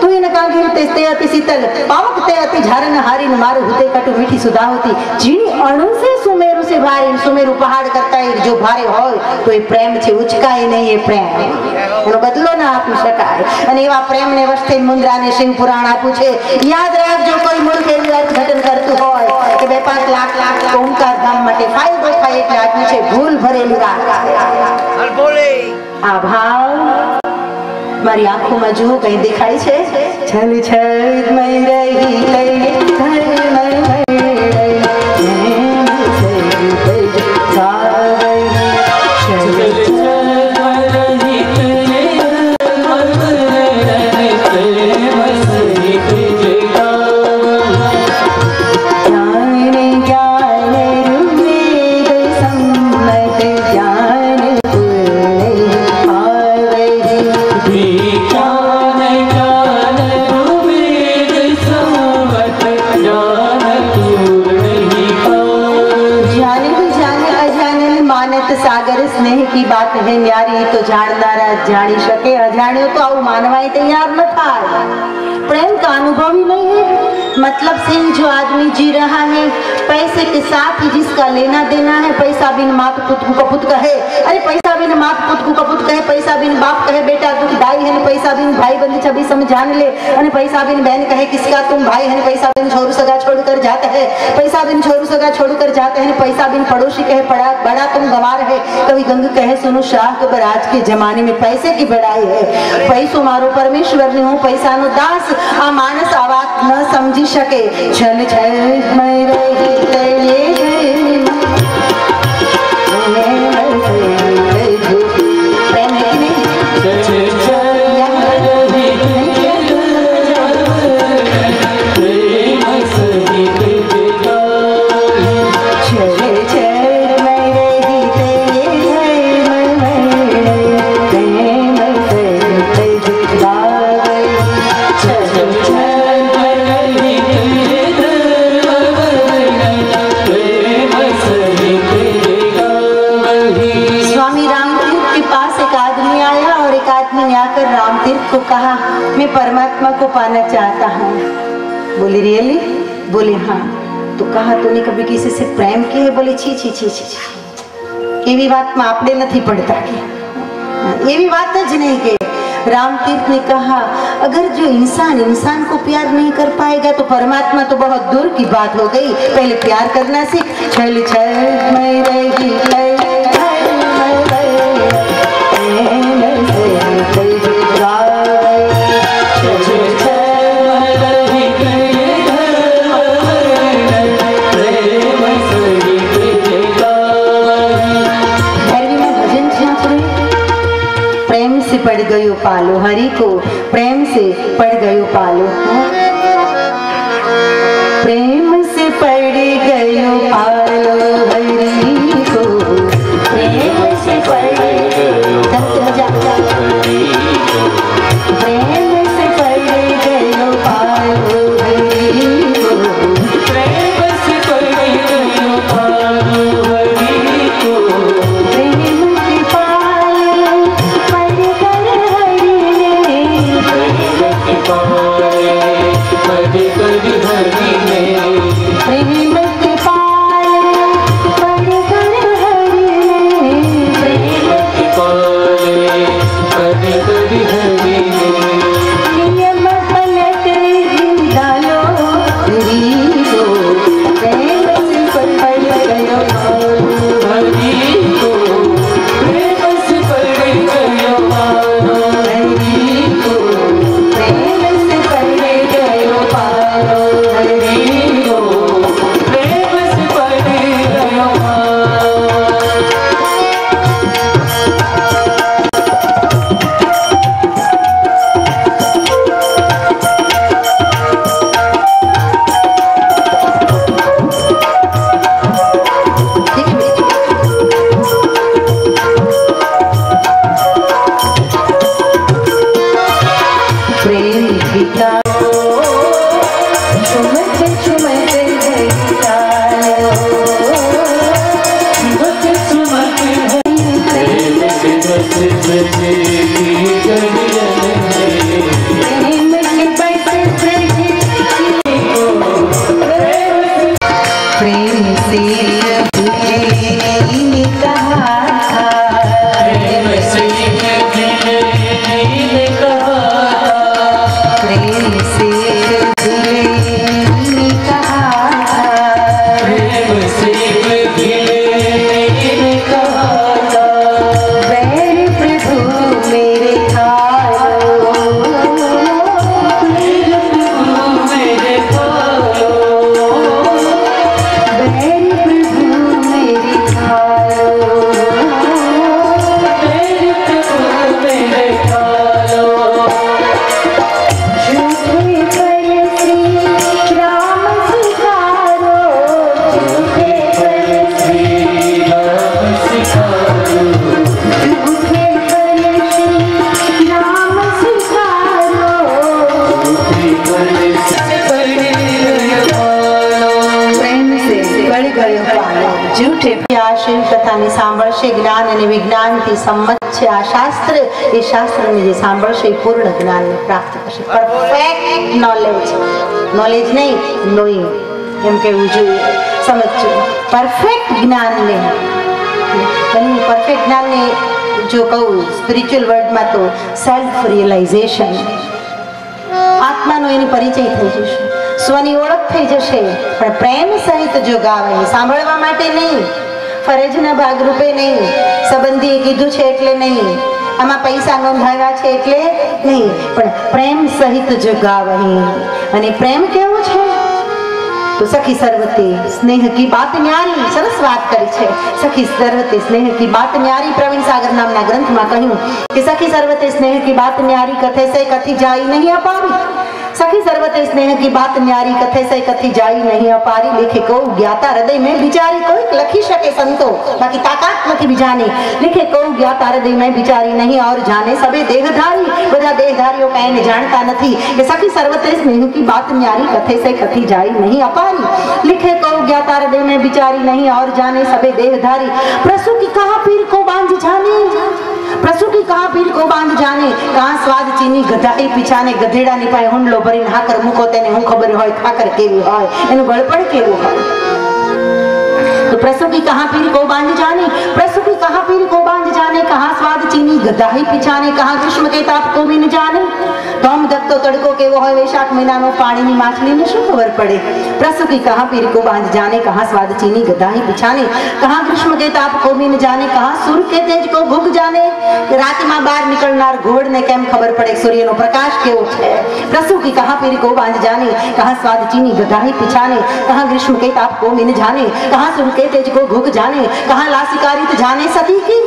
तू इन कांगेरी ते अति शीतल, पावक ते अति झारन हारी ने मारू हुते कटु मीठी सुधावती, झीणी अणु से सुमेरु से भारी, सुमेरु पहाड़ करता है जो भारे होय तो ये प्रेम छे, उचकाय नहीं ये प्रेम, एनो बदलो ना आपी शकाय। अने एवा प्रेम ने वस्ते मुंद्रा ने शिव पुराण आपू छे। याद राखजो कोई मूर्ख अर्थघटन करतुं होय के 2-5 लाख ओंकार धाम माटे फायदो થાય એટલે આપ્યું છે, ભૂલ ભરેલી વાત। બોલે આ ભાવ મારી આંખોમાં જુઓ કઈ દેખાય છે? છલ છલ મય રહી લઈ ધર્મ की बात है न्यारी तो जानदारा जानी सके, अजाण्यो तो आऊ मानवाई तैयार न थाय। प्रेम का अनुभव ही नहीं है। मतलब से जो आदमी जी रहा है पैसे के साथ ही जिसका लेना देना है, पैसा बिन मात पुत को कपुत कहे, अरे पैसा बिन मात पुत को कपुत कहे, पैसा बिन बाप कहे बेटा दुखदाई है, पैसा बिन भाई बंदी छवि समझान ले, अरे पैसा बिन बहन कहे किसका तुम भाई है, पैसा बिन छोरू सगा छोड़कर जाते हैं, पैसा बिन छोरू सगा छोड़कर जाते हैं, पैसा बिन पड़ोसी कहे पड़ा बड़ा तुम गंवार है, कभी गंग कहे सुनो शाह कबर आज के जमाने में पैसे की बड़ाई है, पैसो मारो परमेश्वर ने हूँ पैसा नो दास, आ मानस आ बात न समझी શકે। છલ છલ મય રહી તલે પ્રેમ है कि नहीं? को कहा मैं परमात्मा को पाना चाहता हूँ। बोली रियली? बोले हाँ। तो कहा तूने कभी किसी से प्रेम किया है? बोले छी छी छी छी छी। एवी बात में आपने नहीं पढ़ता के एवी बात ज नहीं के राम तीर्थ ने कहा अगर जो इंसान इंसान को प्यार नहीं कर पाएगा तो परमात्मा तो बहुत दूर की बात हो गई। पहले प्यार करना सीख। छल छल मैं रही पड़ गयो पालो, हरि को प्रेम से पड़ गयो पालो, प्रेम से पड़ गयो पालो हरि को, प्रेम से पड़ गयो प्रेम से पड़ गयो पालो हरि को, प्रेम से पड़ गयो पालो हरि को, प्रेम के पालो ज्ञान અને વિજ્ઞાનથી સંમત છે આ શાસ્ત્ર એ શાસ્ત્રને જે સાંભળશે એ પૂર્ણ જ્ઞાનને પ્રાપ્ત કરશે। પરફેક્ટ નોલેજ નહીં નોઈંગ એમ કહેવું જોઈએ સમજજો પરફેક્ટ જ્ઞાનને પરફેક્ટ જ્ઞાનને જો કહું સ્પિરિચ્યુઅલ વર્ડમાં તો સેલ્ફ રિયલાઇઝેશન આત્માનો એની પરિચય થઈ જશે સ્વની ઓળખ થઈ જશે પણ પ્રેમ સહિત જો ગાવે સાંભળવા માટે નહીં ફરજના ભાગરૂપે નહીં સંબંધીએ કીધું છે એટલે નહીં આમાં પૈસા નોંધાવ્યા છે એટલે નહીં પણ પ્રેમ સહિત જો ગાવહી અને પ્રેમ કેવો છે तो सखी सर्वते स्नेह की बात न्यारी सरस बात करी छे। सखी सर्वते स्नेह की बात न्यारी प्रवीण सागर नामना ग्रंथ में कहूं कि सखी सर्वते स्नेह की बात न्यारी कथे से कथी जाई नहीं अपारी। सखी सर्वते स्नेह की बात न्यारी कथे से कथी जाई नहीं अपारी। लिखे को ज्ञाता हृदय में बिचारी कोई लखी सके संतो बाकी ताकत नहीं बिजाने। लिखे को ज्ञाता हृदय में बिचारी नहीं और जाने सबे देहधारी बधा देहधारियों कहने जानता नहीं कि सखी सर्वते स्नेह की बात न्यारी कथे से कथी जाई नहीं अपारी। लिखे को ज्ञाता हृदय में बिचारी नहीं और जाने सबे देहधारी। प्रसु की कहा पीर को बांध जाने प्रसु की कहा पीर को बांध जाने कहाँ स्वाद चीनी गधाई पीछाने गधेड़ा ની પાસે હુંડલો ભરીને હાકર મૂકો તેને હું ખબર હોય ખાકર કેવી હોય એનું ગળપણ કેવું હોય। तो प्रसु की कहा पीर को बांध जाने प्रसु की चीनी गदा ही पिछाने, कहा ग्रीष्म के ताप को भी न जाने। तो हम जब तो तड़को के वो है वैशाख महीना में पानी नी माछली ने शू खबर पड़े। प्रसव की कहा पीर को बांध जाने, कहा स्वाद चीनी गदा ही पिछाने, कहा ग्रीष्म के ताप को भी न जाने, कहा सूर्य के तेज को भूग जाने। रात में बाहर निकलनार घोड़ ने केम खबर पड़े सूर्य नो प्रकाश केवो छे। प्रसव की कहा पीर को बांध जाने, कहा स्वाद चीनी गदा ही पिछाने, कहा ग्रीष्म के ताप को भी न जाने, कहा सूर्य के तेज को भूग जाने, कहा लासिकारित जाने सती की।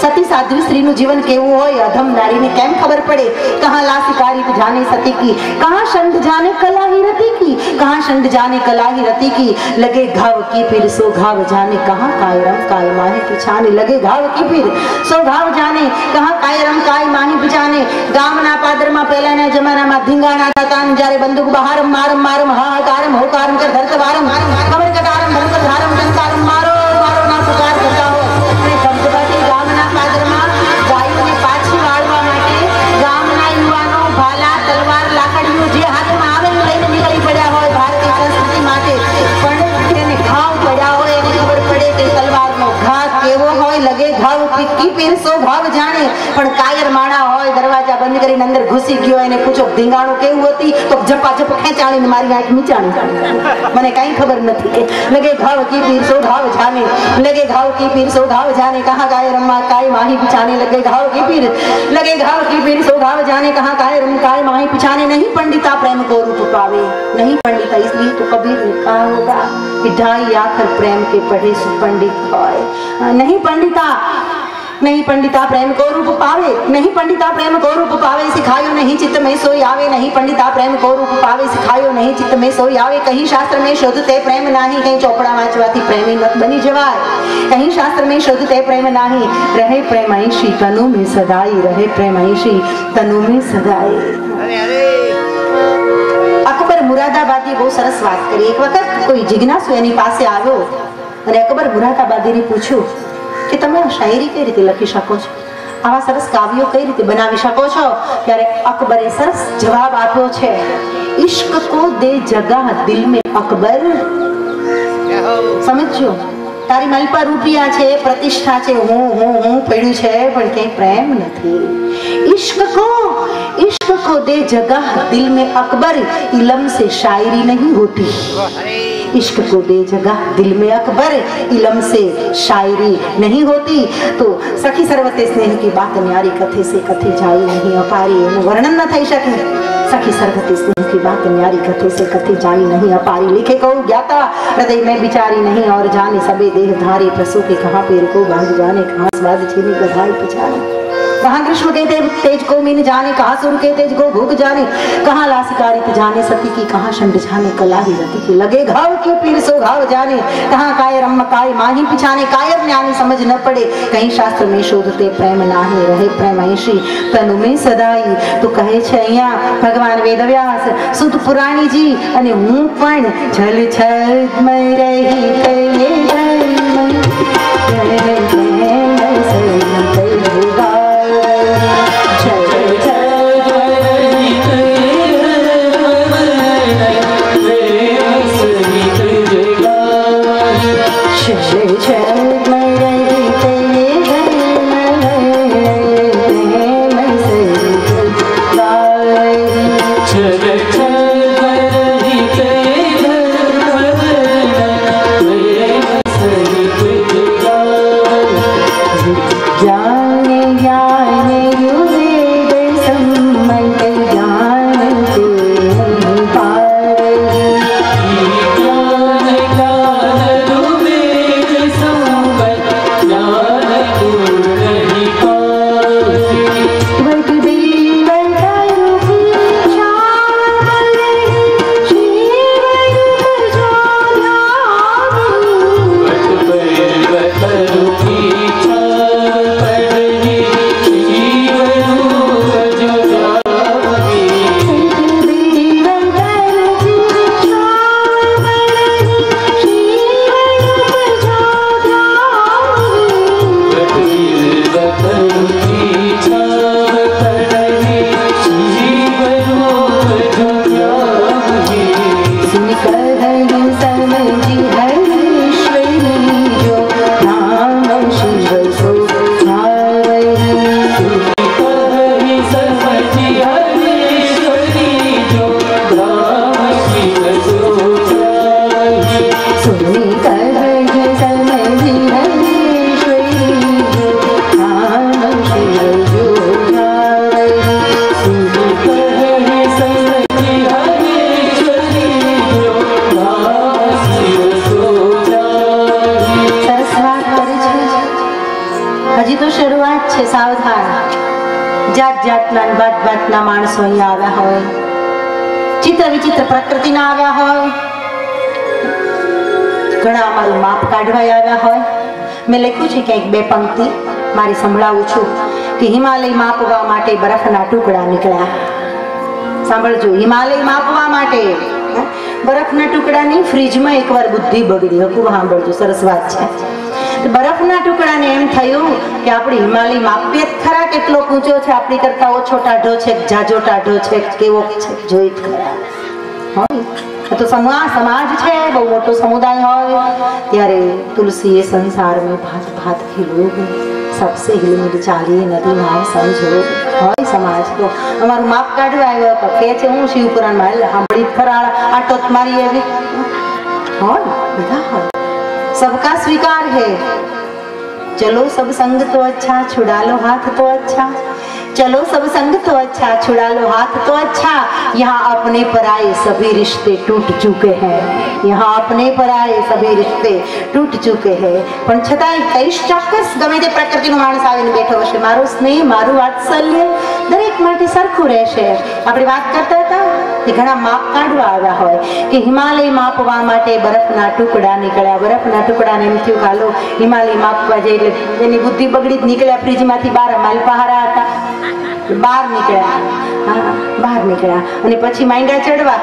सती साध्वी स्त्री नु जीवन केवुं होय, अधम नारी ने केम खबर पड़े। कहा लासिकारी जाने सती की, कहा षंड जाने कला ही रति की, कहा षंड जाने कला ही रति की। लगे घाव की फिर सो घाव जाने, कहा काय रम काय माही पिछाने। लगे घाव की फिर सो घाव जाने, कहा काय रम काय माही पिछाने। गामना पादरमा पहलाना जमानामां धींगाणा थतान, જ્યારે બંદૂક બહારમ મારમ મારમ હાહાકારમ હોકારમ કર ધરતવારમ ખબર કટારમ ધરત ધારમ જનતારમ મારો મારો ના પુકાર કરતા હોય અને ધબધબાટી ગામના પાદરમાં ગાયોને પાછી વાળવા માટે ગામના યુવાનો ભાલા તલવાર લાકડીઓ જે હાથમાં આવે લઈને નીકળી પડ્યા હોય ભારતીય સંસ્કૃતિ માટે, પણ તેને ઘાવ પડ્યા હોય એને ખબર પડે કે તલવારનો ઘા કેવો હોય। લગે ઘાવ કી પીરસો ઘાવ જાણે, પણ કાયર માણા હોય દરવાજા બંધ કરીને અંદર ઘૂસી ગયો, એને પૂછો ધીંગાણું કેવું હતી તો ઝપાઝપ ખેંચાણીને મારી આંખ મીચાણી, મને કઈ ખબર નથી કે લગે ઘાવ કી પીરસો ઘાવ જાને, લગે ઘાવ કી પીરસો ઘાવ જાને, કहा કાય રમ્મા કાય માही पिछाने। लगे घाव की पीर, लगे घाव की पीर सो घाव जाने, कहा काय रम काय माही पिछाने। नहीं पंडिता प्रेम को रूप पावे, नहीं पंडिता इसलिए तो कबीर ने कहा होगा कि ढाई आखर प्रेम के पढ़े सुपंडित होय। नहीं पंडिता, नहीं पंडिता प्रेम को रूप पावे, नहीं पंडिता प्रेम को रूप पावे, सिखायो नहीं चित्त में सोई आवे। नहीं पंडिता प्रेम को रूप पावे, सिखायो नहीं चित्त में सोई आवे। कहीं शास्त्र में शोधते प्रेम नाही, कहीं चौपड़ा वांचवाथी प्रेमी नत बनी जवाय। कहीं शास्त्र में शोधते प्रेम नाही, रहे प्रेमैषी तनु में सदाई, रहे प्रेमैषी तनु में सदाई। अकबर मुरादाबादी बहुत सरस बात करी। एक वक्त कोई जिज्ञासु एनी पासे आव्यो અને અકબર મુરાદાબાદીને પૂછ્યું કે તમે આ શાયરી કઈ રીતે લખી શકો છો, આવા સરસ કાવ્યો કઈ રીતે બનાવી શકો છો। ત્યારે અકબરે સરસ જવાબ આપ્યો છે, ઇશ્ક કો દે જગહ દિલ में અકબર। સમજજો, તારી માલપા રૂપિયા છે, પ્રતિષ્ઠા છે, હું પડ્યું છે, પણ ક્યાંય પ્રેમ નથી। इश्क को दे जगह दिल में अकबर, इलम से शायरी नहीं होती। इश्क को दे जगह दिल में अकबर, इलम से शायरी नहीं होती। तो सखी सर्वते स्नेह की बात न्यारी, कथे से कथे जाई नहीं अपारी, वर्णन न થઈ શકે। सखी सर्वते स्नेह की बात न्यारी, कथे से कथे जाई नहीं अपारी। लिखे कहूँ ज्ञाता हृदय में बिचारी नहीं, और जाने सबे देह धारी। प्रसू के कहा पेड़ को बांध जाने, कहा स्वाद चीनी गधाई पिछाने। कहा ग्रीष्म के तेज को मीन जाने, कहा सूर्य के तेज को भूग जाने, कहा लासिकारित जाने सती की, कहा षंड जाने कला ही रति की। लगे घाव की पीर सो घाव जाने, कहा काय रम काय माही पिछाने। कायर ज्ञानी समझ न पड़े, कहीं शास्त्र में शोधते प्रेम नाही, रहे प्रेमैषी तनु में सदाई। तो कहे छे अहिया भगवान वेदव्यास सुत पुराणी जी અને હું પણ છલ છલ મય રહી કઈએ છે સાવધાન. જાત જાતના ભાત ભાતના માણસો અહીંયા આવ્યા હોય, ચિત્ર વિચિત્ર પ્રકૃતિના આવ્યા હોય, ઘણા અમારું માપ કાઢવા આવ્યા હોય. મેં લખ્યું છે ક્યાંક બે પંક્તિ મારી સંભળાવું છું કે હિમાલય માપવા માટે બરફના ટુકડા નીકળ્યા. સાંભળજો, હિમાલય માપવા માટે બરફના ટુકડાની ફ્રીજમાં એકવાર બુદ્ધિ બગડી. હકુ સાંભળજો, સરસ વાત છે. બરફના ટુકડાને એમ થયું કે આપણે હિમાલય માપીએ જ ખરા, કેટલો ઊંચો છે, આપણી કરતા ઓછો ટાઢો છે, જાજો ટાઢો છે, કેવો છે, જોઈ જ ખરા હોય તો સમાજ છે, બહુ મોટો સમુદાય હોય. ત્યારે તુલસી એ સંસાર में भात भात के लोग सबसे हिल मिल चालिए नदी नाव समझो હોય સમાજ. તો અમારું માપ કાઢવા આવ્યો તો કે છે હું શિવપુરાણમાં સાંભળી ખરા આટો મારી એવી હોય, બધા હોય. सबका स्वीकार है. चलो सब संग तो अच्छा, छुड़ा लो हाथ तो अच्छा. चलो सब संग तो अच्छा, छुड़ा लो हाथ तो अच्छा. यहाँ अपने पराये सभी रिश्ते टूट चुके हैं. यहाँ अपने पराये सभी रिश्ते टूट चुके हैं. પણ છતાંય કઈ ચોક્કસ ગમે તે પ્રકૃતિનો માણસ આવીને બેઠો હશે, મારો સ્નેહ, મારું વાત્સલ્ય દરેક માટે સરખું રહેશે. આપણે વાત કરતા હતા કે ઘણા માપ કાઢવા આવ્યા હોય કે હિમાલય માપવા માટે બરફના ટુકડા નીકળ્યા. બરફના ટુકડાને એમ થયું હાલો હિમાલય માપવા જઈએ, એટલે એની બુદ્ધિ બગડી જ નીકળ્યા. ફ્રીજમાંથી બહાર માલ પહારા હતા, બહાર નીકળ્યા અને પછી માંડ્યા ચડવા.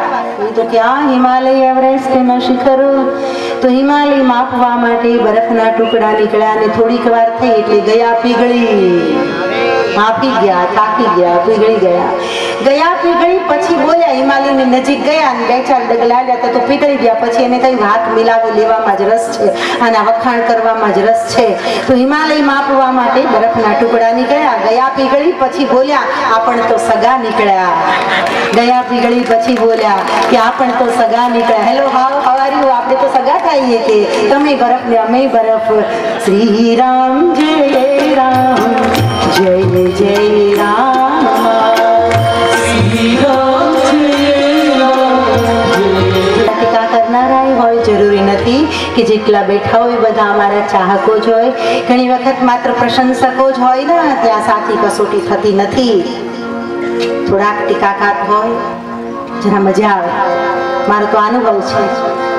તો ક્યાં હિમાલય એવરેસ્ટ ના શિખરો. તો હિમાલય માપવા માટે બરફના ટુકડા નીકળ્યા અને થોડીક વાર થઈ એટલે ગયા પીગળી. માપી ગયા, થાકી ગયા, પીગળી ગયા પીગળી. પછી બોલ્યા, હિમાલયની નજીક ગયા અને બે ચાર ડગલા આવ્યા તો પીગળી ગયા. પછી એને કઈ હાથ મિલાવી લેવામાં જ રસ છે, આના વખાણ કરવામાં જ રસ છે. તો હિમાલય માપવા માટે બરફના ટુકડા નીકળ્યા, ગયા પીગળી. પછી બોલ્યા, આપણ તો સગા નીકળ્યા. ગયા પીગળી પછી બોલ્યા કે આપણ તો સગા નીકળ્યા. હેલો, હાવ હવાર્યું, આપણે તો સગા થઈએ કે તમે બરફ ને અમે બરફ. શ્રી રામ જય રામ, જય જય રામ. ટીકા કરનારા હોય જરૂરી નથી કે જેટલા બેઠા હોય બધા અમારા ચાહકો જ હોય. ઘણી વખત માત્ર પ્રશંસકો જ હોય ને, ત્યાં સાથી કસોટી થતી નથી. થોડાક ટીકાકાત હોય, જરા મજા આવે. મારો તો અનુભવ છે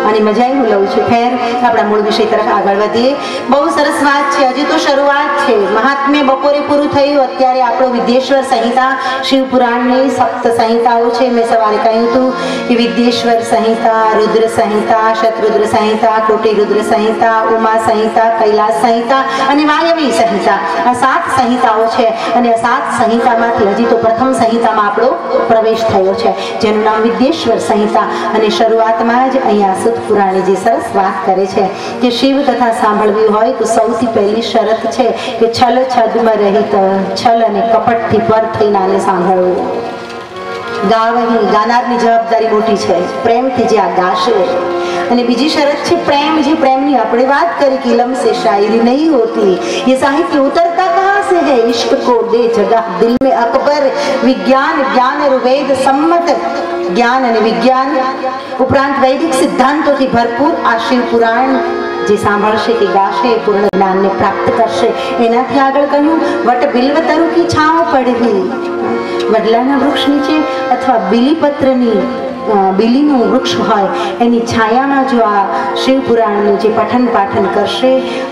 અને મજા હું લઉં છું. ખેર, આપણા મૂળ વિષય તરફ આગળ વધીએ. બહુ સરસ વાત છે, હજી તો શરૂઆત છે. મહાત્મ્ય બપોરે પૂરું થયું. અત્યારે આપણો વિદ્યેશ્વર સંહિતા, શિવપુરાણની સપ્ત સંહિતાઓ છે. મેં સવારે કહ્યું હતું કે વિદ્યેશ્વર સંહિતા, રુદ્ર સંહિતા, શતરુદ્ર સંહિતા, કોટી રુદ્ર સંહિતા, ઉમા સંહિતા, કૈલાસ સંહિતા અને વાયવી સંહિતા. આ 7 સંહિતાઓ છે અને આ 7 સંહિતામાંથી હજી તો પ્રથમ સંહિતામાં આપણો પ્રવેશ થયો છે, જેનું નામ વિદ્યેશ્વર સંહિતા. અને શરૂઆતમાં જ અહીંયા પુરાણીજી સરસ વાત કરે છે કે શિવ કથા સાંભળવી હોય તો સૌથી પહેલી શરત છે કે છલ છદ્મ રહિત, છલ અને કપટથી પર થઈને આને સાંભળવું. ગાનારની જવાબદારી મોટી છે, પ્રેમથી જે આ ગાશે. અને બીજી શરત છે પ્રેમ. જે પ્રેમની આપણે વાત કરી કે ઇલમ સે શાયરી નહીં હોતી, ये साहित्य उतरता कहाँ से है, इश्क को दे जगह दिल में अकबर. विज्ञान, ज्ञान और वेद सम्मत જ્ઞાન અને વિજ્ઞાન ઉપરાંત વૈદિક સિદ્ધાંતોથી ભરપૂર આ શિવ પુરાણ જે સાંભળશે કે ગાશે પૂર્ણ જ્ઞાનને પ્રાપ્ત કરશે. એનાથી આગળ કહ્યું વટ બિલ્વ તરુ કી છાંવ પડવી. વડલાના વૃક્ષ નીચે અથવા બીલીપત્રની બીલીનું વૃક્ષ હોય એની છાયામાં જો આ શિવ પુરાણનું જે પઠન પાઠન કરશે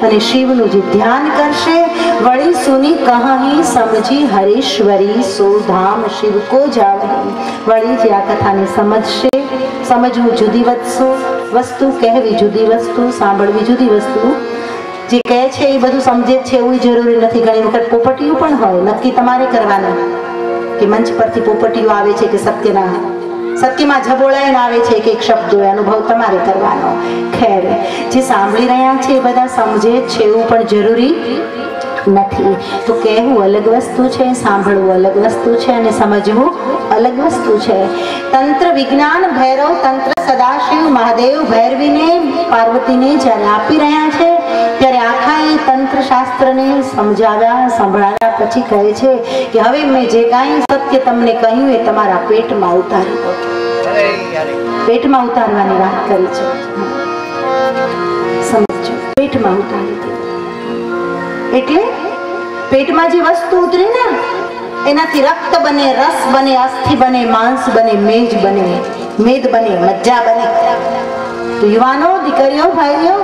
અને શિવનું જે ધ્યાન કરશે, વળી સુની કહી સમજી હરેશ્વરી સો ધામ શિવ કો જાવહી. વળી જે આ કથાને સમજશે, સમજવું જુદી વસ્તુ, કહેવી જુદી વસ્તુ, સાંભળવી જુદી વસ્તુ. જે કહે છે એ બધું સમજે છે એવું જરૂરી નથી. ઘણી વખત પોપટીયું પણ હોય, નક્કી તમારે કરવાનું કે મંચ પરથી પોપટીયું આવે છે કે સત્યમાં ઝબોળાઈને આવે છે કે એક શબ્દો, અનુભવ તમારે કરવાનો. ખેર, જે સાંભળી રહ્યા છે એ બધા સમજે છે એવું પણ જરૂરી નથી. તો કહેવું અલગ વસ્તુ છે, સાંભળવું અલગ વસ્તુ છે અને સમજવું અલગ વસ્તુ છે. તંત્ર વિજ્ઞાન ભૈરવ તંત્ર સદાશિવ મહાદેવ ભૈરવીને પાર્વતીને જ્યારે આપી રહ્યા છે ત્યારે આખા એ તંત્ર શાસ્ત્રને સમજાવ્યા, સંભળાવ્યા પછી કહે છે કે હવે મેં જે કાંઈ સત્ય તમને કહ્યું એ તમારા પેટમાં ઉતારી દો. પેટમાં ઉતારવાની વાત કરી છે, સમજો. પેટમાં ઉતારી દો એટલે पेट में जो वस्तु उतरे ने एनाथी रक्त बने, रस बने, अस्थि बने, मांस बने, मेज बने, मेद बने, मज्जा बने। तो युवानो, दीकरीओ, भाईओ,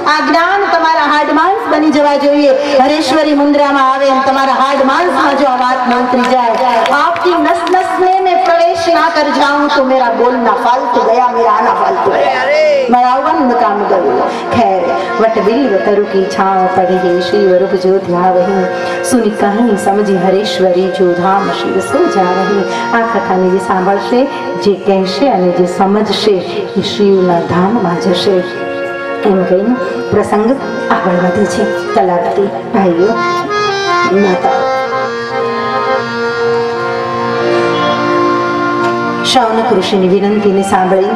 आ ज्ञान तमारा हाड मांस बनी जवा जोईए। हरेश्वरी मुंद्रा में आवे अने तमारा हाड मांस में जो आ बात न उतरी जाए, आपकी नस नस में प्रवेश ना कर जाऊं तो मेरा बोलना फालतू गया, मेरा आना फालतू गया, मेरा वन काम गयो। खैर वट बिल्व तरु की छाव पड़े, शिव रूप जो ध्यावहि, सुनी कहीं समझी हरेश्वरी जो धाम शिव सो जा रही। आ कथाने जे सांभळशे, जे कहेशे अने जे समझशे ए शिवना धाममां जशे एम कहीने प्रसंग आगळ वधे छे। कलावती भाईओ, माता शौनक ऋषिनी विनंतीने सांभळी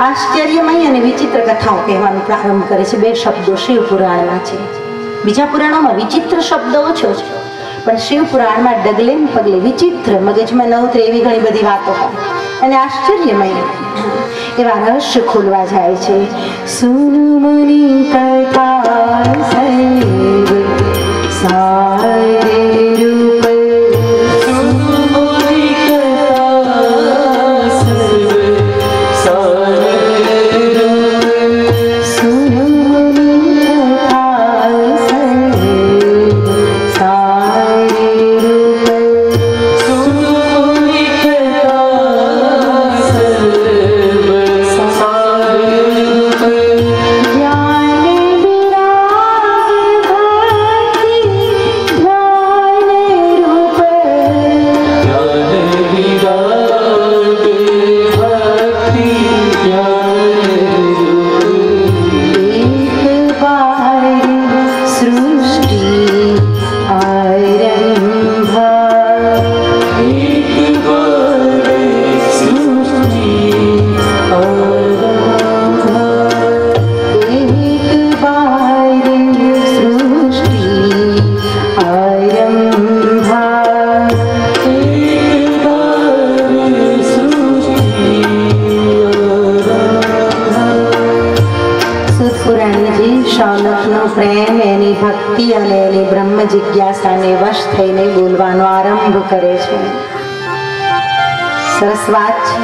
आश्चर्यमय अने विचित्र कथाओं कहेવાનો प्रारंभ करे छे। बे शब्दों शिव पुराणमां छे, बीजा पुराणोमां विचित्र शब्द ओछो छे, पण शिव पुराणमां डगले ने पगले विचित्र मगजमां न उतरे एवी घणी बधी वातो होय अने आश्चर्यमय एवा रहस्य खोलवा जाय छे। सुनु मुनि कथा सर्व सारे रूप, प्रेम एनी भक्ति अने एनी ब्रह्म जिज्ञासा ने वश थईने बोलवानो आरंभ करे छे। सरस वात छे।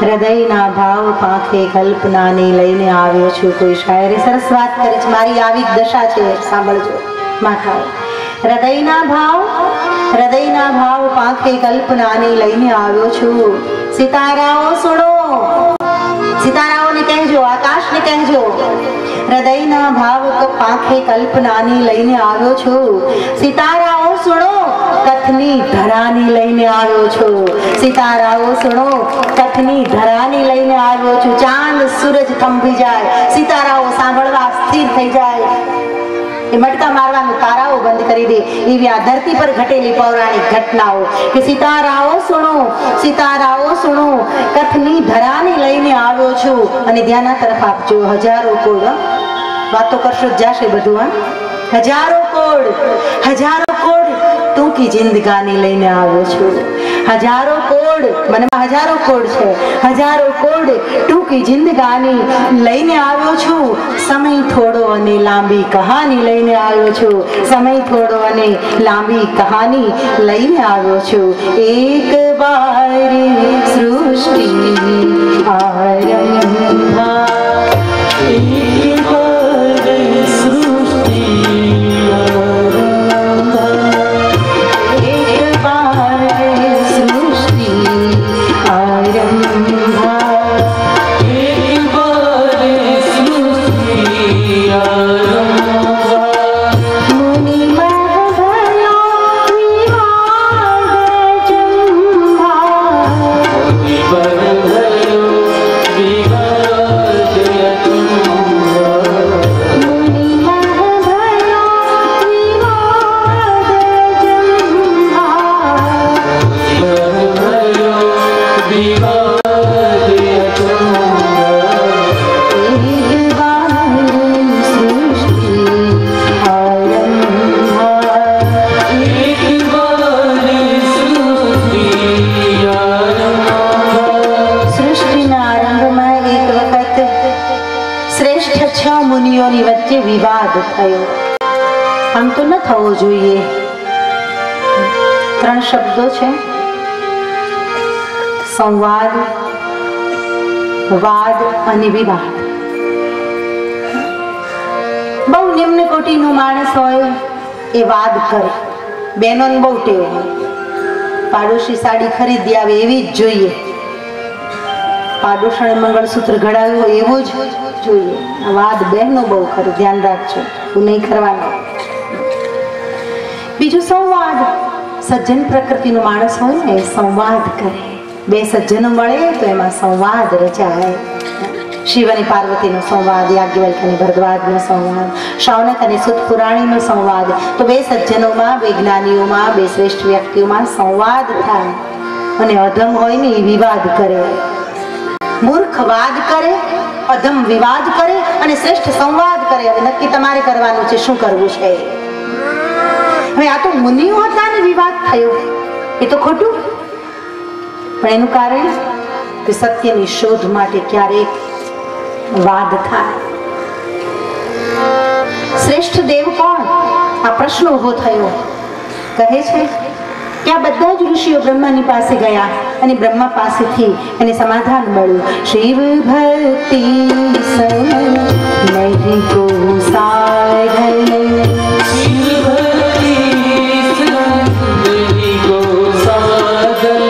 हृदयना भाव पाखे कल्पनाने लईने आव्यो छुं। कोई शायरे सरस वात करे छे, मारी आवी दशा छे, सांभळजो माथाओ। हृदयना भाव पाखे कल्पनाने लईने आव्यो छुं। सिताराओ सुनो, सिताराओ ने कहजो, आकाश ने कहजो, हृदयना भाव पाखे कल्पनानी लईने आव्यो छुं। सिताराओ सुनो, कथनी धरानी लईने आव्यो छुं। सिताराओ सुनो, कथनी धरानी लईने आव्यो छुं। चांद सूरज थंभी जाए, सिताराओ सांभळवा स्थिर थई जाए, ए मटका मारवानुं ताराओ बंद करी दे, एवी आ धरती पर घटेली पौराणिक घटनाओं के सिताराओ सुनो, कथनी धरानी लईने आव्यो छुं। अने ध्यान तरफ आपजो, हजारों कोड वातो करशो जाशे बधुं। हजारों कोड टूंकी जिंदगानी लईने आव्यो छुं। हजारों कोड मनमा हजारों कोड छे, हजारों कोड टूंकी जिंदगानी लईने आव्यो छुं। समय थोड़ो अने लांबी कहानी लईने आव्यो छुं। समय थोड़ो अने लांबी कहानी लईने आव्यो छुं। एक बार सृष्टि आरंभा, एक बार सृष्टि आरंभा, एक बार सृष्टि आरंभा, एक बार सृष्टि आरंभा। मुनि मह भयो विवाद जंभा, मुनि मह भयो विवाद जंभा, मुनि मह भयो विवाद जंभा, मुनि मह भयो विवाद जंभा। एक बार सृष्टि आरंभा, एक बार सृष्टि आरंभा। सृष्टिना आरंभमां एक वखत श्रेष्ठ 6 मुनिओनी वच्चे विवाद थयो। આમ તો ન થવો જોઈએ. 3 શબ્દો છે: સંવાદ, વાદ અને વિવાદ. બહુ નિમ્ન કોટીનો માણસ હોય એ વાદ કરે. બહેનોને બહુ ટેવ હોય, પાડોશી સાડી ખરીદી આવે એવી જ જોઈએ, પાડોશણે મંગળસૂત્ર ઘડાવ્યું હોય એવું જ જોઈએ. આ વાદ બહેનો બહુ કરે, ધ્યાન રાખજો, એવું નહીં કરવાનું. બીજું સંવાદ. સજ્જન પ્રકૃતિનો માણસ હોય ને એ સંવાદ કરે. બે સજ્જનો મળે તો એમાં સંવાદ રચાય. શિવ અને પાર્વતીનો સંવાદ, યાજ્ઞવલ્ક્ય અને ભરદ્વાજનો સંવાદ, શૌનક અને સુત પુરાણીનો સંવાદ. તો બે સજ્જનોમાં, બે જ્ઞાનીઓમાં, બે શ્રેષ્ઠ વ્યક્તિઓમાં સંવાદ થાય. અને અધમ હોય ને એ વિવાદ કરે. મૂર્ખ વાદ કરે, અધમ વિવાદ કરે અને શ્રેષ્ઠ સંવાદ કરે. હવે નક્કી તમારે કરવાનું છે શું કરવું છે. હવે આ તો મુનિઓ હતા ને વિવાદ થયો, એ તો ખોટું. પણ એનું કારણ કે સત્યની શોધ માટે ક્યારેક વાદ થાય. શ્રેષ્ઠ દેવ કોણ? આ પ્રશ્ન ઉભો થયો. કહે છે કે આ બધા જ ઋષિઓ બ્રહ્માની પાસે ગયા અને બ્રહ્મા પાસેથી એને સમાધાન મળ્યું. શિવ ભક્તિ નહીં કો સાધન, શિવ ભક્તિ નહીં કો સાધન,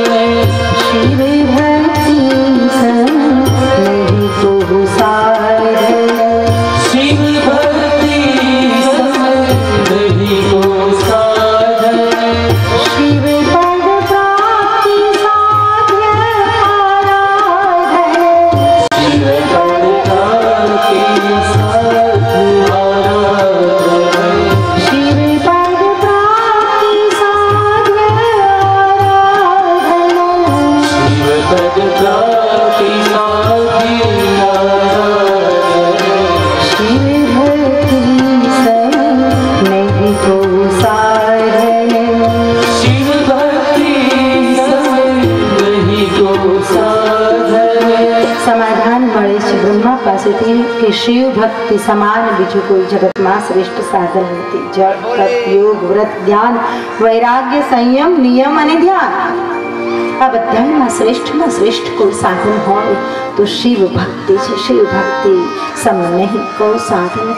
શિવ ભક્તિ નહીં કો સાધન, શિવ ભક્તિ નહીં કો સાધન, શિવ પદ પ્રાપ્તિ સાધ્ય આરાધન, શિવ પદ પ્રાપ્તિ સાધ્ય આરાધન, શિવ પદ પ્રાપ્તિ સાધ્ય આરાધન, શિવ પદ પ્રાપ્તિ સાધ્ય આરાધન, શિવ ભક્તિ નહીં કો સાધન, શિવ ભક્તિ નહીં કો સાધન. સમાધાન મળે છે બ્રહ્મા પાસેથી કે શિવ ભક્તિ સમાન બીજું કોઈ જગતમાં શ્રેષ્ઠ સાધન નથી. જપ, તપ, યોગ, વ્રત, ધ્યાન, વૈરાગ્ય, સંયમ, નિયમ અને ધ્યાન, આ બધામાં શ્રેષ્ઠમાં શ્રેષ્ઠ કોઈ સાધન હોય તો શિવ ભક્તિ છે. શિવ ભક્તિ સમ નહીં કો સાધન.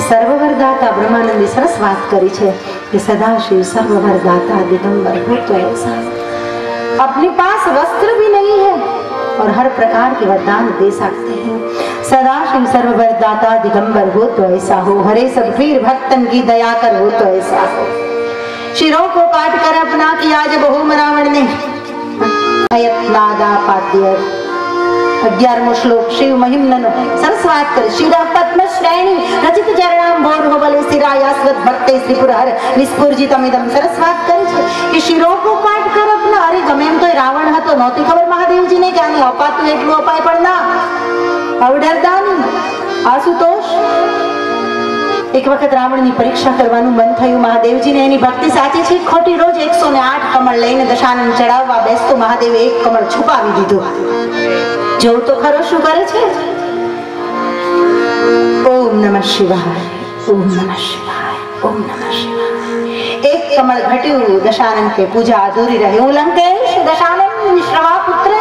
સર્વવરદાતા બ્રહ્માનંદે સરસ વાત કરી છે कि सदाशिव सर्ववरदाता दिगंबर हो तो ऐसा. अपने पास वस्त्र भी नहीं है और हर प्रकार के वरदान दे सकते हैं. सदाशिव सर्ववरदाता दिगंबर हो तो ऐसा हो. हरे सब वीर भक्तन की दया कर हो तो ऐसा हो. शिरों को काट कर अपना किया जब होम रावण ने अयत्नादापाद्य. 11मो श्लोक शिव महिम्ननो सरस વાત કરે. શિરા પદ્મ શ્રેણી રચિત ચરણામ ભોર હો બલે શિરાયાસ્વત ભક્તે શ્રીપુરહર નિસ્ફુર્જિતમિદમ. સરસ વાત કરે છે કે શિરો કો કાટ કર अपना. અરે ગમે એમ તો રાવણ હતો, નહોતી ખબર મહાદેવજીને કે આને અપાતું એટલું અપાય પણ ના. અવડરદાની આશુતોષ. એક વખત રાવણની પરીક્ષા કરવાનું મન થયું મહાદેવજીને. એની ભક્તિ સાચી છે ખોટી. રોજ 108 કમળ લઈને દશાનંદ ચડાવવા બેસતો. મહાદેવે એક કમળ છુપાવી દીધું. જોઉં તો ખરો શું કરે છે. ઓમ નમઃ શિવાય, ઓમ નમઃ શિવાય, ઓમ નમઃ શિવાય. એક કમળ ઘટ્યું. દશાનંદ के पूजा अधूरी रही. હું लंकेश दशानंद विश्रवा पुत्र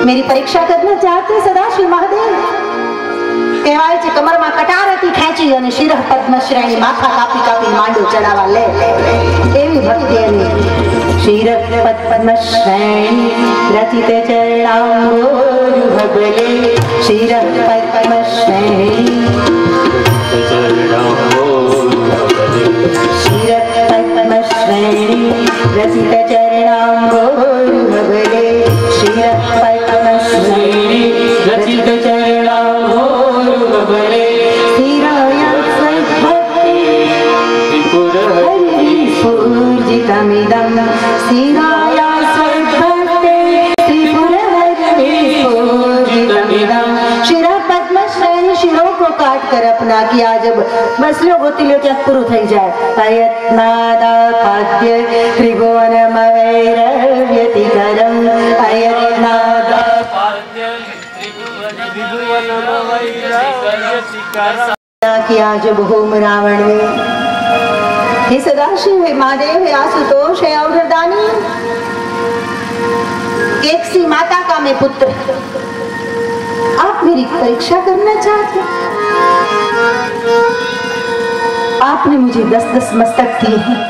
मेरी परीक्षा करना चाहते सदाशिव महादेव. કહેવાય છે કમરમાં કટાર હતી ખેંચી અને શિરઃ પદ્મ શ્રેણી. માથા કાપી કાપી માંડો ચડાવવા લે. એવી ભક્તિ એની. શિરઃ પદ્મ શ્રેણી રચિત ચરણાંબોરુહબલે. શિરઃ પદ્મ શ્રેણી શિરઃ પદ્મ શ્રેણી રચિત ચરણાંબોરુહબલે. શિરઃ પદ્મ શ્રેણી રચિત ચરણાંબોરુહબલે. पूर्जितमिदं सिराया सर्वभक्ते त्रिपुरहरिपूर्जितमिदं. शिरा पद्म श्रेणी. शिरों को काट कर अपना किया जब. बस लो गोती लो क्या पूરું થઈ જાય. अयत्नादापाद्य त्रिभुवनमवैरव्यतिकरं. अयत्नादापाद्य त्रिभुवनमवैरव्यतिकरं. किया जब होम रावण ने। हे सदाशिव, हे महादेव, हे आशुतोष, हे अवधरदानी, एक सी माता का मैं पुत्र, आप मेरी परीक्षा करना चाहते? आपने मुझे 10-10 मस्तक दिए हैं,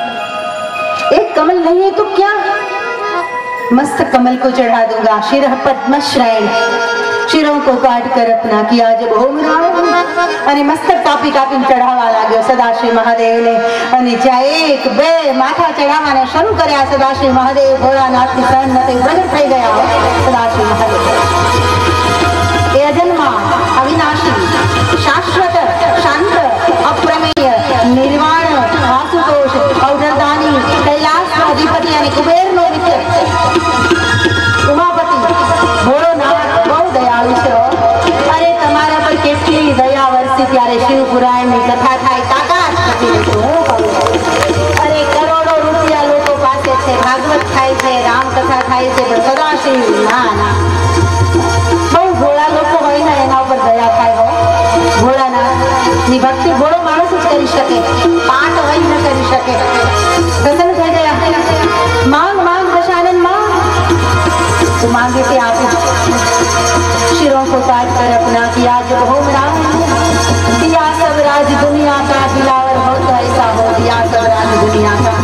एक कमल नहीं है तो क्या, मस्तक कमल को चढ़ा दूंगा। शिरः पद्म श्रयण, शिरों को काट कर अपना किया जब होम रावण, અને મસ્તક કાપી કાપીને ચઢાવવા લાગ્યો સદાશિવ મહાદેવને। અને જ્યાં એક બે માથા ચઢાવવાને શરૂ કર્યા સદાશિવ મહાદેવ ભોળાનાથની સહન નથી, પ્રગટ થઈ ગયા સદાશિવ મહાદેવ। એ અજન્મા, અવિનાશી, શાશ્વત, શાંત, અપ્રમેય, નિર્વાણ, આશુતોષ, અવધરદાની, કૈલાસનો અધિપતિ અને કુબેરનો મિત્ર ઉમાપતિ ભોળોનાથ બહુ દયાળુ છે। અરે તમારા પર કેટલી દયા વરસી ત્યારે શિવ પુરાણની કથા થાય, તાકાત નથી રહેતું, હું કહું। અરે કરોડો રૂપિયા લોકો પાસે છે, ભાગવત થાય છે, રામ કથા થાય છે, પણ સદાશિવ ના ના, બહુ ભોળા લોકો હોય ને એના ઉપર દયા થાય હો। ભોળાનાથની ભક્તિ ભોળો માણસ જ કરી શકે, પાઠ હોય ન કરી શકે। પ્રસન્ન થઈ ગયા, માંગ માંગ દશાનંદ માંગ, तो मांगे थे आप, शिरों को काट कर अपना किया जब होम रावण, दिया सब राज दुनिया का, दिलावर हो तो ऐसा हो, दिया सब राज दुनिया का,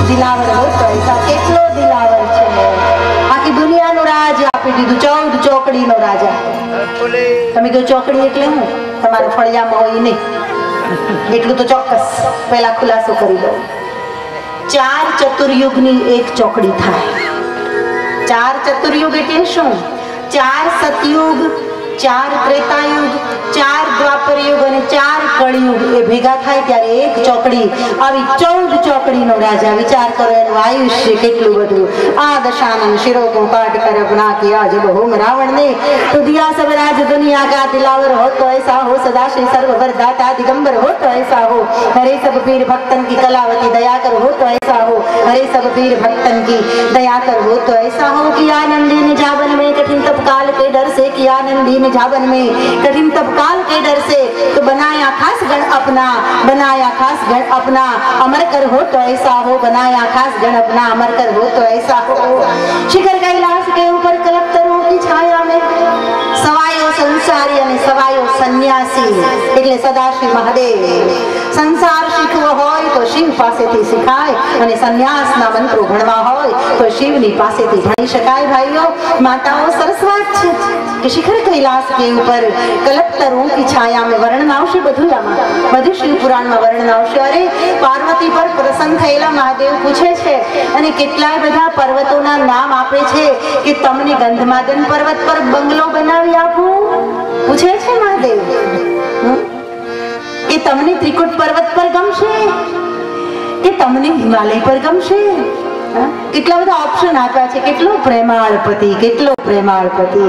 दिलावर हो तो ऐसा, કેટલો દિલાવર છે, આખી દુનિયાનો રાજ આપી દીધું, 14 ચોકડીનો રાજા। તમે કહો ચોકડી એટલે હું, તમારા ફળિયામાં હોય નહીં, એટલું તો ચોક્કસ પહેલા ખુલાસો કરી દો। 4 ચતુર્યુગની એક ચોકડી થાય। 4 ચતુર્યુગ એટલે શું? 4 સતયુગ, 4 ત્રેતાયુગ, 4 દ્વાપર યુગ અને 4 કળિયુગ એ ભેગા થાય ત્યારે એક ચોકડી, આવી 14 ચોકડીનો રાજા। વિચાર કરો એનું આયુષ્ય કેટલું બધું। આ દશાનન શિરો को काट कर अपना किया जब होम रावण ने, तो दिया सब राज दुनिया का, दिलावर हो तो ऐसा हो, सदाशिव सर्ववर दाता दिगंबर हो तो ऐसा हो, हरे सब पीर भक्तन की कलावती दया कर हो तो ऐसा हो, हरे सब पीर भक्तन की दया कर हो तो ऐसा हो। किया नंदी निजावन में कठिन तप काल के डर से, किया नंदी निजावन में कठिन तप काल के डर से, तो बनाया खास गण अपना, बनाया खास गण अपना, अमर कर हो तो ऐसा हो, बनाया खास गण अपना, अमर कर हो तो ऐसा हो। शिखर कैलाश के ऊपर कलपतरों की छाया में सवायो संसारी અને સવાયો સન્યાસી, એટલે સદાશિવ મહાદેવ સંસાર શીખવો હોય તો શિવ પાસેથી શીખાય, અને સંન્યાસના મંત્રો ભણવા હોય તો શિવની પાસેથી ભણી શકાય। ભાઈઓ માતાઓ, સરસ વાત છે કે શિખર कैलाश के ऊपर कल्पतरों की छाया में वर्णन आवशे, બધું આમાં બધું શિવ પુરાણમાં વર્ણન આવશે। અરે પાર્વતી પર પ્રસન્ન થયેલા મહાદેવ પૂછે છે અને કેટલાય બધા પર્વતોના નામ આપે છે કે તમને ગંધમાદન પર્વત પર બંગલો બનાવી આપું, પૂછે છે મહાદેવ કે તમને ત્રિકુટ પર્વત પર ગમશે કે તમને હિમાલય પર ગમશે। કેટલા બધા ઓપ્શન આપ્યા છે, કેટલો પ્રેમાળ પતિ, કેટલો પ્રેમાળ પતિ।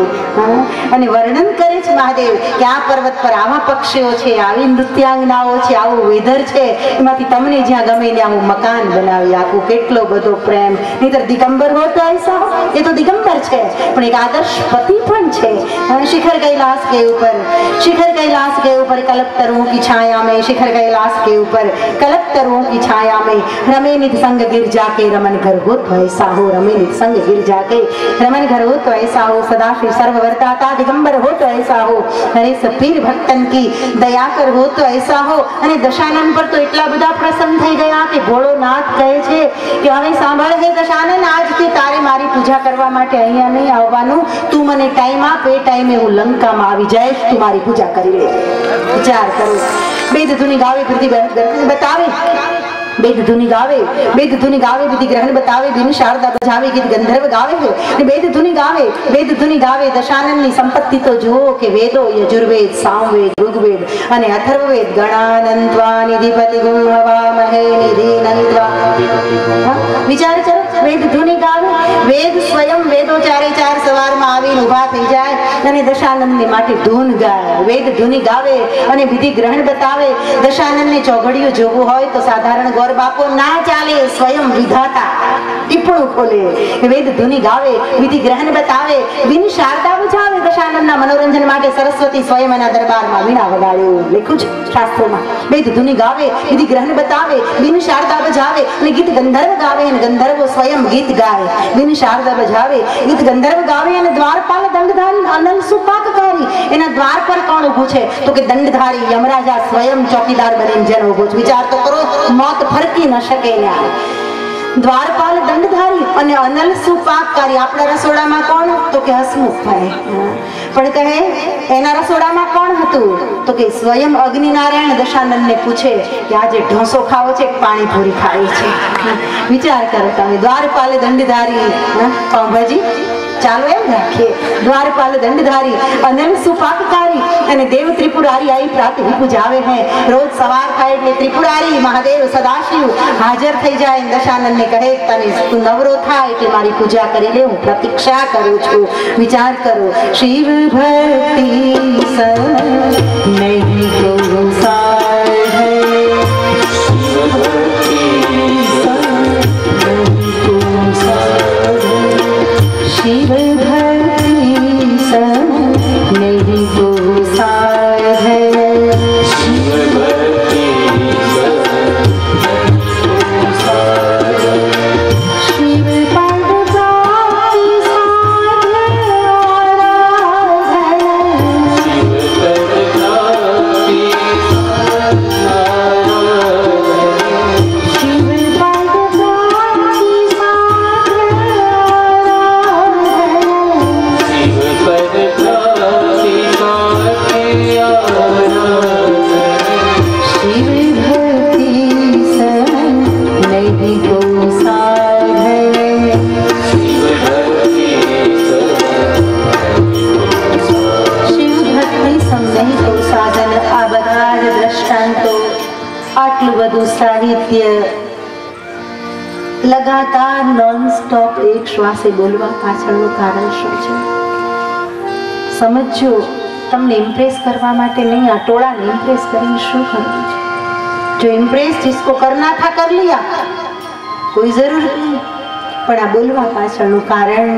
અને વર્ણન કરે છે મહાદેવ કે આ પર્વત પર આવા પક્ષીઓ છે, આવી નૃત્યાંગનાઓ છે, આવું વેધર છે, એમાંથી તમને જ્યાં ગમે ત્યાં હું મકાન બનાવી આપું। કેટલો બધો પ્રેમ। નહીતર દિગંબર હો તો ऐसा हो, એ તો દિગંબર છે પણ એક આદર્શ પતિ પણ છે। शिखर कैलाश के ऊपर, शिखर कैलाश के ऊपर कल्पतरुओं की छाया में, शिखर कैलाश के ऊपर कल्पतरुओं की छाया में, रमे निध संग गिर जाके रमन घर हो तो ऐसा हो, रमे निध संग गिर जाके रमन घर हो तो ऐसा हो, सदाशिव सर्ववर्ताता दिगंबर हो तो ऐसा हो, हरे सब पीर भक्तन की दया कर हो तो ऐसा हो। અને દશાનન પર તો એટલા બધા પ્રસન્ન થઈ ગયા કે ભોળોનાથ કહે છે કે હવે સાંભળ હે દશાનન, આજથી તારે મારી પૂજા કરવા માટે અહીંયા નહીં આવવાનું, તું મને ટાઈમ આપ, એ ટાઈમે હું લંકામાં આવી જઈશ, તું મારી પૂજા કરી લે। વિચાર કરો, વેદ ધુની ગાવે કૃતિ બતાવે, वेद धुनि गावे, वेद धुनि गावे विधि ग्रहण बतावे, बिन शारदा बजावे गीत गंधर्व गावे है। वेद धुनि गावे, वेद धुनि गावे, दशानननी संपत्ति तो जुओ के वेदो यजुर्वेद, सामवेद, ऋग्वेद અને અથર્વવેદ ગણાનંત્વા નિધિપતિ ગુણવામહે નિધિનંત્વા। વિચાર કરો, વેદ ધુનિ ગાવે, વેદ સ્વયં વેદો ચારે ચાર સવારમાં આવીને ઊભા થઈ જાય અને દશાનંદની માટે ધૂન ગાય। વેદ ધુનિ ગાવે અને વિધિ ગ્રહણ બતાવે। દશાનંદને ચોઘડિયું જોવું હોય તો સાધારણ ગોર બાપો ના ચાલે, સ્વયં વિધાતા ટીપણું ખોલે। વેદ ધુનિ ગાવે, વિધિ ગ્રહણ બતાવે, બિન શારદા બજાવે, દશાનંદના મનોરંજન મનોરંજન માટે સરસ્વતી સ્વયં એના દરબારમાં વીણા વગાડ્યું. લખ્યું છે શાસ્ત્રોમાં. વેદ ધુની ગાવે, વિધિ ગ્રહણ બતાવે, બિન શારદા બજાવે અને ગીત ગંધર્વ ગાવે અને ગંધર્વો સ્વયં ગીત ગાય. બિન શારદા બજાવે, ગીત ગંધર્વ ગાવે અને દ્વારપાલ દંડધારી અનલ સુપાકકારી. એના દ્વાર પર કોણ ઊભું છે? તો કે દંડધારી યમરાજા સ્વયં ચોકીદાર બનીને જેનો ઊભો છે. વિચાર તો કરો, મોત ફરકી ન શકે ન્યા. દ્વારપાલ દંડધારી અને અનલ સુપાકકારી. આપણા રસોડામાં કોણ? તો કે હસમુખભાઈ. પણ કહે એના રસોડામાં કોણ હતું? તો કે સ્વયં અગ્નિનારાયણ દશાનંદને પૂછે કે આજે ઢોસો ખાવો છે કે પાણીપુરી ખાવી છે? વિચાર કરો તમે. દ્વારપાલ દંડધારી પાઉંભાજી ચાલો એમ રાખીએ. દ્વારપાલ દંડધારી અનલ સુપાકકારી અને દેવ ત્રિપુરારી आई प्रातः પૂજાવે હે. રોજ સવાર થાય એટલે ત્રિપુરારી મહાદેવ સદાશિવ હાજર થઈ જાય. દશાનંદ ને કહે તને તું નવરો થાય એટલે મારી પૂજા કરી લે, હું પ્રતીક્ષા કરું છું. વિચાર કરો, શિવ ભક્તિ નહીં કો સાધે, શિવ ભક્તિ शिव भक्ति सब नहीं को साधे, शिव भक्ति सब नहीं को साधे, शिव पद प्राप्ति साधे आराधन, शिव पद प्राप्ति शिव पद प्राप्ति साहित्य लगातार नॉन स्टॉप एक श्वासे बोलवा पाछळનું કારણ શું છે? સમજો. તમને ઇમ્પ્રેસ કરવા માટે નહીં, આ ટોળાને ઇમ્પ્રેસ કરીને શું કરવું છે? જો ઇમ્પ્રેસ जिसको करना था कर लिया, कोई जरूर नहीं. પણ આ બોલવા પાછળનું કારણ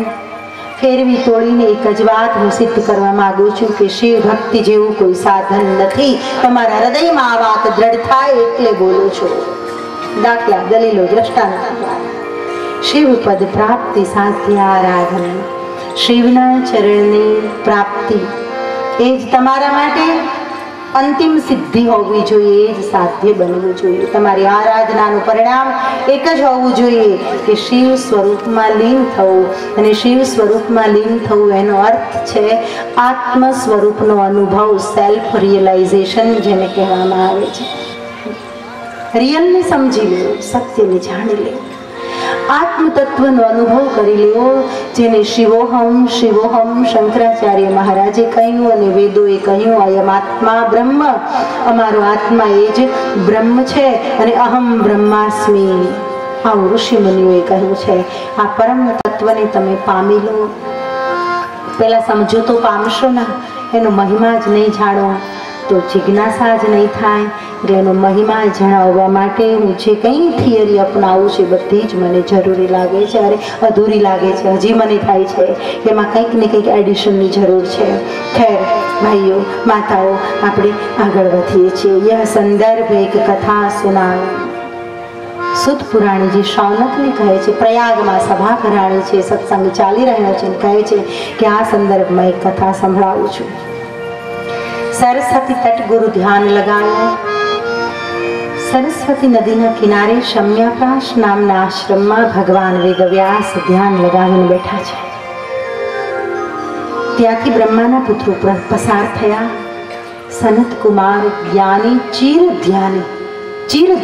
ફેરવી તોડીને એક જ વાત હું સિદ્ધ કરવા માંગુ છું કે શિવ ભક્તિ જેવું કોઈ સાધન નથી. તમારા હૃદયમાં આ વાત દ્રઢ થાય એટલે બોલું છું. દાખલા, દલીલો, દ્રષ્ટાંત. શિવ પદ પ્રાપ્તિ સાધ્ય આરાધન. શિવના ચરણની પ્રાપ્તિ એ જ તમારા માટે અંતિમ સિદ્ધિ હોવી જોઈએ, એ જ સાધ્ય બનવું જોઈએ. તમારી આરાધનાનું પરિણામ એક જ હોવું જોઈએ કે શિવ સ્વરૂપમાં લીન થવું. અને શિવ સ્વરૂપમાં લીન થવું એનો અર્થ છે આત્મ સ્વરૂપનો અનુભવ, સેલ્ફ રિયલાઇઝેશન જેને કહેવામાં આવે છે. રિયલને સમજી લેવું, સત્યને જાણી લેવું, આત્મ તત્વનો અનુભવ કરી લેવો, જેને શિવોહમ શિવોહમ શંકરાચાર્ય મહારાજે કહ્યું અને વેદોએ કહ્યું અયમ આત્મા બ્રહ્મ. અમારો આત્મા એ જ બ્રહ્મ છે અને અહમ બ્રહ્માસ્મિ. આવું ઋષિ મુનિઓએ કહ્યું છે. આ પરમ તત્વને તમે પામી લો. પેલા સમજો તો પામશો ના. એનો મહિમા જ નહીં જાણો તો જિજ્ઞાસા જ નહીં થાય. એટલે એનો મહિમા જણાવવા માટે હું જે કંઈ થિયરી અપનાવું છું બધી જ મને જરૂરી લાગે છે, અરે અધૂરી લાગે છે. હજી મને થાય છે કે એમાં કંઈક ને કંઈક એડિશનની જરૂર છે. ખેર ભાઈઓ માતાઓ, આપણે આગળ વધીએ છીએ. યહ સંદર્ભ એક કથા સુનાવ. સુત પુરાણીજી શૌનકને કહે છે, પ્રયાગમાં સભા ભરાણી છે, સત્સંગ ચાલી રહ્યો છે, કહે છે કે આ સંદર્ભમાં એક કથા સંભળાવું છું. સરસ્વતી તટ ગુરુ ધ્યાન લગાવ્યું. સરસ્વતી નદીના કિનારે શમ્યાપ્રાશ નામના આશ્રમમાં ભગવાન વેદવ્યાસ ધ્યાન લગાવીને બેઠા છે. ત્યાંથી બ્રહ્માના પુત્રો પસાર થયા. સનત કુમાર જ્ઞાની, ચિર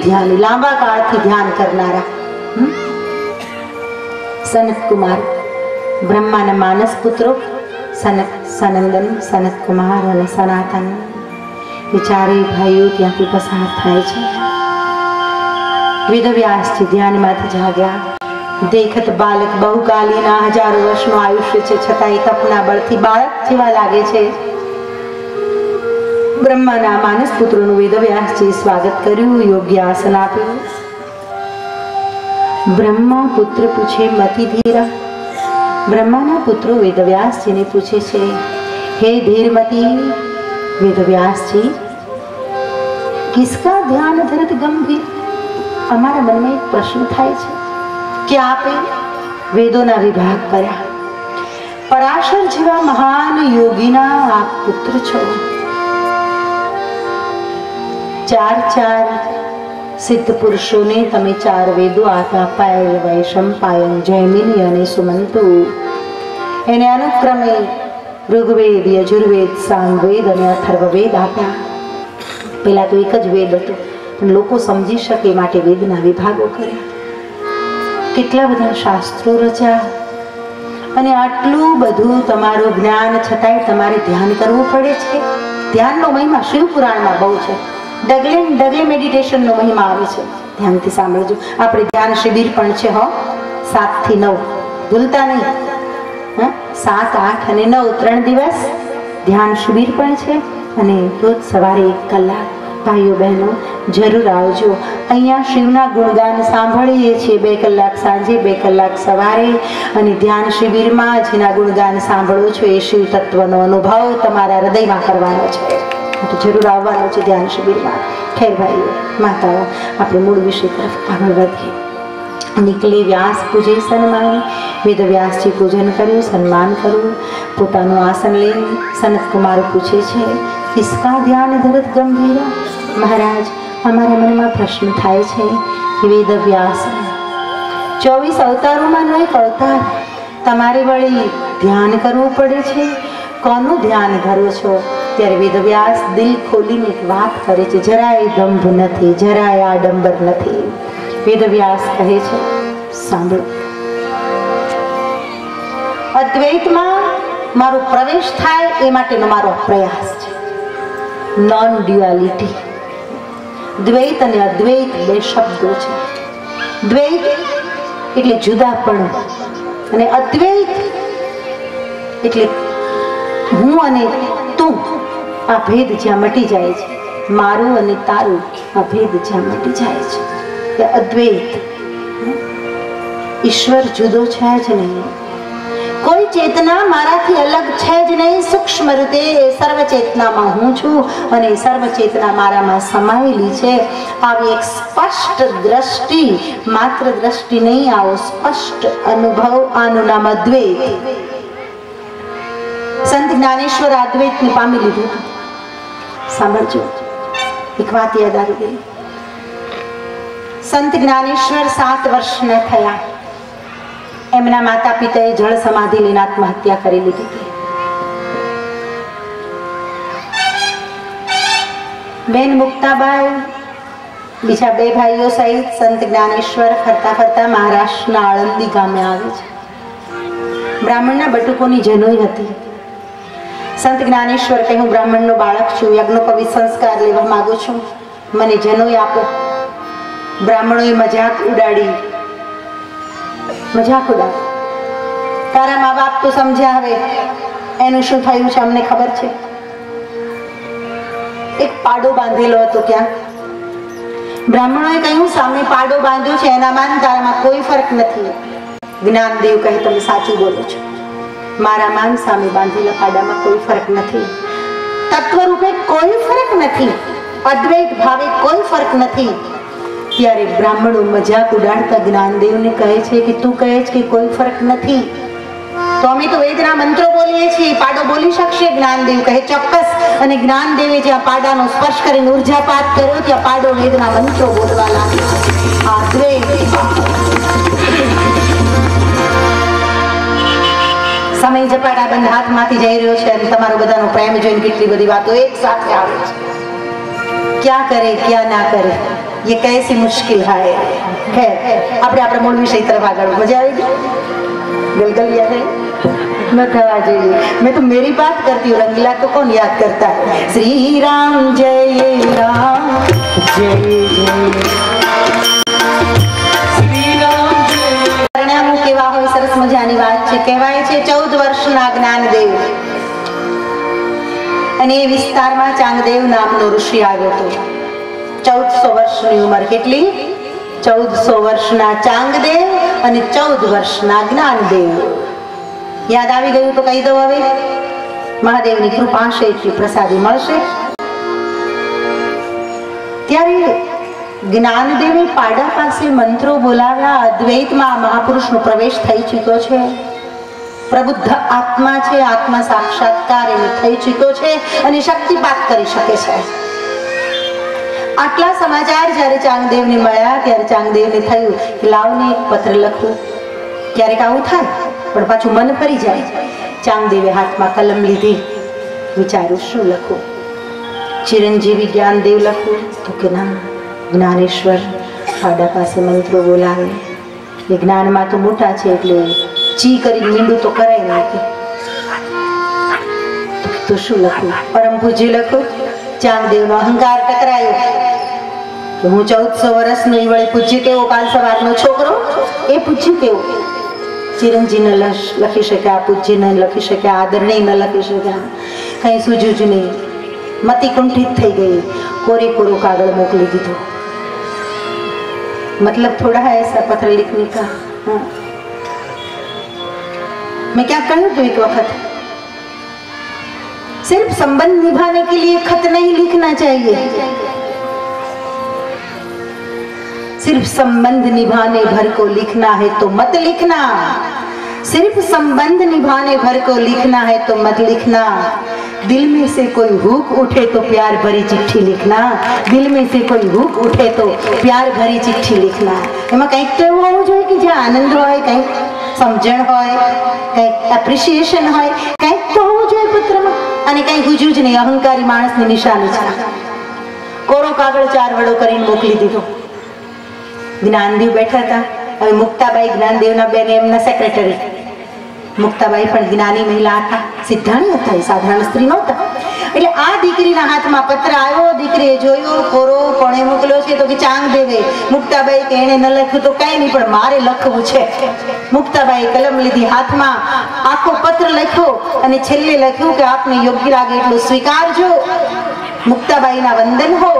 ધ્યાની લાંબા કાળથી ધ્યાન કરનારા સનત કુમાર, બ્રહ્માના માનસ પુત્રો સનંદન, સનત કુમાર અને સનાતન. ચારેય ભાઈઓ ત્યાંથી પસાર થાય છે. વેદવ્યાસજી ધ્યાનમાંથી જાગ્યા. દેખત બાલક બહુકાલીના હજારો વર્ષનું આયુષ્ય છે, છતાં એ તપના બળથી બાળક જેવા લાગે છે. બ્રહ્માના માનસ પુત્રોનું વેદવ્યાસજી સ્વાગત કર્યું, યોગ્ય આસન આપ્યું. બ્રહ્મા પુત્ર પૂછે મતિ ધીરા. બ્રહ્માના પુત્રો વેદવ્યાસજીને પૂછે છે, हे धीरमती वेदव्यास जी, किसका ध्यान धरत गंभीर? हमारा मन में एक प्रश्न थाय छे कि आपे वेदोना विभाग कर्या, पराशर जेवा महान योगीना आप पुत्र छो। चार सिद्ध पुरुषों ने तमे 4 वेदों आप्या, पायल, वैशंपायन, जैमिनी अने सुमंतु। एने अनुक्रमे ऋग्वेद, यजुर्वेद, सामवेद अने अथर्ववेद आप्या। पहला तो एक ज वेद हतो, पण लोको समजी शके माटे वेदना विभागो कर्या। કેટલા બધા શાસ્ત્રો રચ્યા અને આટલું બધું તમારું જ્ઞાન છતાંય તમારે ધ્યાન કરવું પડે છે। ધ્યાનનો મહિમા શિવ પુરાણમાં બહુ છે। ડગલે ડગલે મેડિટેશનનો મહિમા આવે છે। ધ્યાનથી સાંભળજો। આપણે ધ્યાન શિબિર પણ છે હો, 7 થી 9 ભૂલતા નહીં। 7, 8 અને 9 3 દિવસ ધ્યાન શિબિર પણ છે અને રોજ સવારે 1 કલાક। ભાઈઓ બહેનો જરૂર આવજો। અહીંયા શિવના ગુણગાન સાંભળીએ છીએ 2 કલાક સાંજે, 2 કલાક સવારે। અને ધ્યાન શિબિરમાં જેના ગુણગાન સાંભળો છો એ શિવ તત્વનો અનુભવ તમારા હૃદયમાં કરવાનો છે। તો જરૂર આવવાનું છે ધ્યાન શિબિરમાં। ખેર ભાઈઓ માતાઓ, આપણે મૂળ વિષય તરફ આગળ વધીએ। निकले व्यास पूजे सन्मान, वेद व्यास जी पूजन कर्યું, સન્માન કર્યું। પોતાનું આસન લઈને સનત કુમાર પૂછે છે, किसका ध्यान धरत गंभीरा? महाराज, हमारे मन में प्रश्न थाय छे कि वेद व्यास 24 अवतारोमांनो एक अवतार तमारे वળી ध्यान करવું પડે છે। કોનું ध्यान ધરો છો? ત્યારે વેદ વ્યાસ દિલ ખોલીને એક વાત કરે છે, જરાય દંભ નથી, જરાય આડંબર નથી। વેદ વ્યાસ કહે છે, સાંભળો, અદ્વૈતમાં મારો પ્રવેશ થાય એ માટેનો મારો પ્રયાસ છે। નોન ડ્યુઆલિટી, દ્વૈત અને અદ્વૈત 2 શબ્દો છે। દ્વૈત એટલે જુદાપણું અને અદ્વૈત એટલે હું અને તું, આ ભેદ જ્યાં મટી જાય છે, મારું અને તારું આ ભેદ જ્યાં મટી જાય છે, એ અદ્વૈત। ઈશ્વર જુદો છે જ નહીં, કોઈ ચેતના મારાથી અલગ છે જ નહીં। સૂક્ષ્મ રીતે સર્વ ચેતનામાં હું છું અને સર્વ ચેતના મારામાં સમાયેલી છે। આવી એક સ્પષ્ટ દ્રષ્ટિ, માત્ર દ્રષ્ટિ નહીં, આવો સ્પષ્ટ અનુભવ, આનું નામ અદ્વૈત। સંત જ્ઞાનેશ્વર અદ્વૈતને પામી લીધું। સાંભળજો, એક વાત યાદ આવી ગઈ। સંત જ્ઞાનેશ્વર 7 વર્ષના થયા। એમના માતા પિતાએ જળ સમાધિ લઈને આત્મહત્યા કરી લીધી હતી। બેન મુક્તાબાઈ બીજા 2 ભાઈઓ સહિત સંત જ્ઞાનેશ્વર ફરતા ફરતા મહારાષ્ટ્રના આળંદી ગામે આવે છે। બ્રાહ્મણના બટુકોની જનોઈ હતી। સંત જ્ઞાનેશ્વર કહે, હું બ્રાહ્મણનો બાળક છું, યજ્ઞોપવિત સંસ્કાર લેવા માંગુ છું, મને જનોઈ આપો। બ્રાહ્મણોએ મજાક ઉડાડી, મજાક ઉડાડ, તારા મા બાપ તો સમજ્યા, હવે એનું શું થયું છે અમને ખબર છે। એક પાડો બાંધેલો હતો ત્યાં। બ્રાહ્મણોએ કહ્યું, સામે પાડો બાંધ્યો છે, એનામાં તારામાં કોઈ ફરક નથી। જ્ઞાનદેવ કહે, તમે સાચું બોલો છો, મારામાં સામે બાંધેલા પાડામાં કોઈ ફરક નથી। તત્વરૂપે કોઈ ફરક નથી, અદ્વૈત ભાવે કોઈ ફરક નથી। ત્યારે બ્રાહ્મણો મજાક ઉડાડતા જ્ઞાનદેવને કહે છે કે તું કહે છે કે કોઈ ફરક નથી, તો અમે તો વેદના મંત્રો બોલીએ છીએ, પાડો બોલી શકશે? જ્ઞાનદેવ કહે, ચોક્કસ। અને જ્ઞાનદેવે જ્યાં પાડાનો સ્પર્શ કરીને ઉર્જાપાત કર્યો, ત્યાં પાડો વેદના મંત્રો બોલવા લાગ્યો। આ દ્વૈત સમય ઝપાટા બંધ હાથમાંથી જઈ રહ્યો છે અને તમારો બધાનો પ્રેમ જોઈને કેટલી બધી વાતો એક સાથે આવે છે। क्या करे क्या ना करे, ये कैसी मुश्किल है। खैर, अपने मूल विषय तरफ आगे। मजा आएगी? गलगलिया है न थवा चाहिए। मैं तो मेरी बात करती हूँ, रंगीला को कौन याद करता है? श्री राम जय राम जय जय श्री राम जय। परिणामों केवा होय सरस मजानी વાત છે। કહેવાય છે 14 વર્ષના જ્ઞાનદેવ અને એ વિસ્તારમાં ચાંગદેવ નામનો ઋષિ આવ્યો હતો। 1400 વર્ષની ઉંમર, કેટલી? 1400 વર્ષના ચાંગદેવ અને 14 વર્ષના જ્ઞાનદેવ। યાદ આવી ગયું તો કહી દો હવે। મહાદેવની કૃપા છે એટલી પ્રસાદી મળશે. ત્યારે જ્ઞાનદેવે પાડા પાસે મંત્રો બોલાવ્યા. અદ્વૈતમાં મહાપુરુષનો પ્રવેશ થઈ ચૂક્યો છે. પ્રબુદ્ધ આત્મા છે, આત્મા સાક્ષાત્કાર એને થઈ ચૂક્યો છે અને શક્તિપાત કરી શકે છે. આટલા સમાચાર જ્યારે ચાંગદેવને મળ્યા ત્યારે ચાંગદેવને થયું કે લાવને એક પત્ર લખું. ક્યારેક આવું થાય પણ પાછું મન ફરી જાય. ચાંગદેવે હાથમાં કલમ લીધી. વિચાર્યું શું લખું? ચિરંજીવી જ્ઞાનદેવ લખું તો કે ના, જ્ઞાનેશ્વર પાડા પાસે મંત્રો બોલાવે. એ જ્ઞાનમાં તો મોટા છે એટલે ચી કરી મીંડું તો કરાય નાખે. તો શું લખું? પરમ પૂજ્ય લખું. ચાંગદેવનો અહંકાર ટકરાયો. હું 1400 વર્ષનો ઈ વળી પૂજ્ય કેવો, કાલ સવારનો છોકરો એ પૂજ્ય કેવો. ચિરંજી ન લખી શક્યા, પૂજ્ય ન લખી શક્યા, આદરણીય ન લખી શક્યા, કઈ સૂજ્યું જ નહીં. મતિ કુંઠિત થઈ ગઈ. કોરે કોરો કાગળ મોકલી દીધો. मतलब थोड़ा है ऐसा पत्र लिखने का. मैं क्या कहूँ तो एक वक्त सिर्फ संबंध निभाने के लिए खत नहीं लिखना चाहिए. सिर्फ संबंध निभाने भर को लिखना है तो मत लिखना. सिर्फ संबंध निभाने भर को लिखना है तो मत लिखना. दिल में से कोई हुक उठे तो प्यार भरी चिट्ठी लिखना. दिल में से कोई हुक उठे तो प्यार भरी चिट्ठी लिखना. એમાં કંઈક તો એવું હોવું જોઈએ કે જ્યાં આનંદ હોય, કંઈક સમજણ હોય, કંઈક એપ્રિશિએશન હોય, કંઈક તો હોવું જોઈએ પત્રમાં. અને કંઈ હુજું જ નહીં. અહંકારી માણસની નિશાની છે. કોરો કાગળ 4 વડો કરીને મોકલી દીધો. જ્ઞાનદેવ બેઠા હતા. હવે મુક્તાબાઈ જ્ઞાનદેવના બેન એમના સેક્રેટરી. મુક્તાબાઈ પણ જ્ઞાની મહિલા હતા, સિદ્ધાણી હતા, એ સાધારણ સ્ત્રી નહોતા. એટલે આ દીકરીના હાથમાં પત્ર આવ્યો. દીકરીએ જોયું, કોરો કોણે મોકલ્યો છે તો કે ચાંગદેવે. મુક્તાબાઈ કે એને ન લખ્યું તો કઈ નહીં પણ મારે લખવું છે. મુક્તાબાઈ કલમ લીધી હાથમાં, આખો પત્ર લખ્યો અને છેલ્લે લખ્યું કે આપને યોગ્ય લાગે એટલું સ્વીકારજો. મુક્તાબાઈના વંદન હો.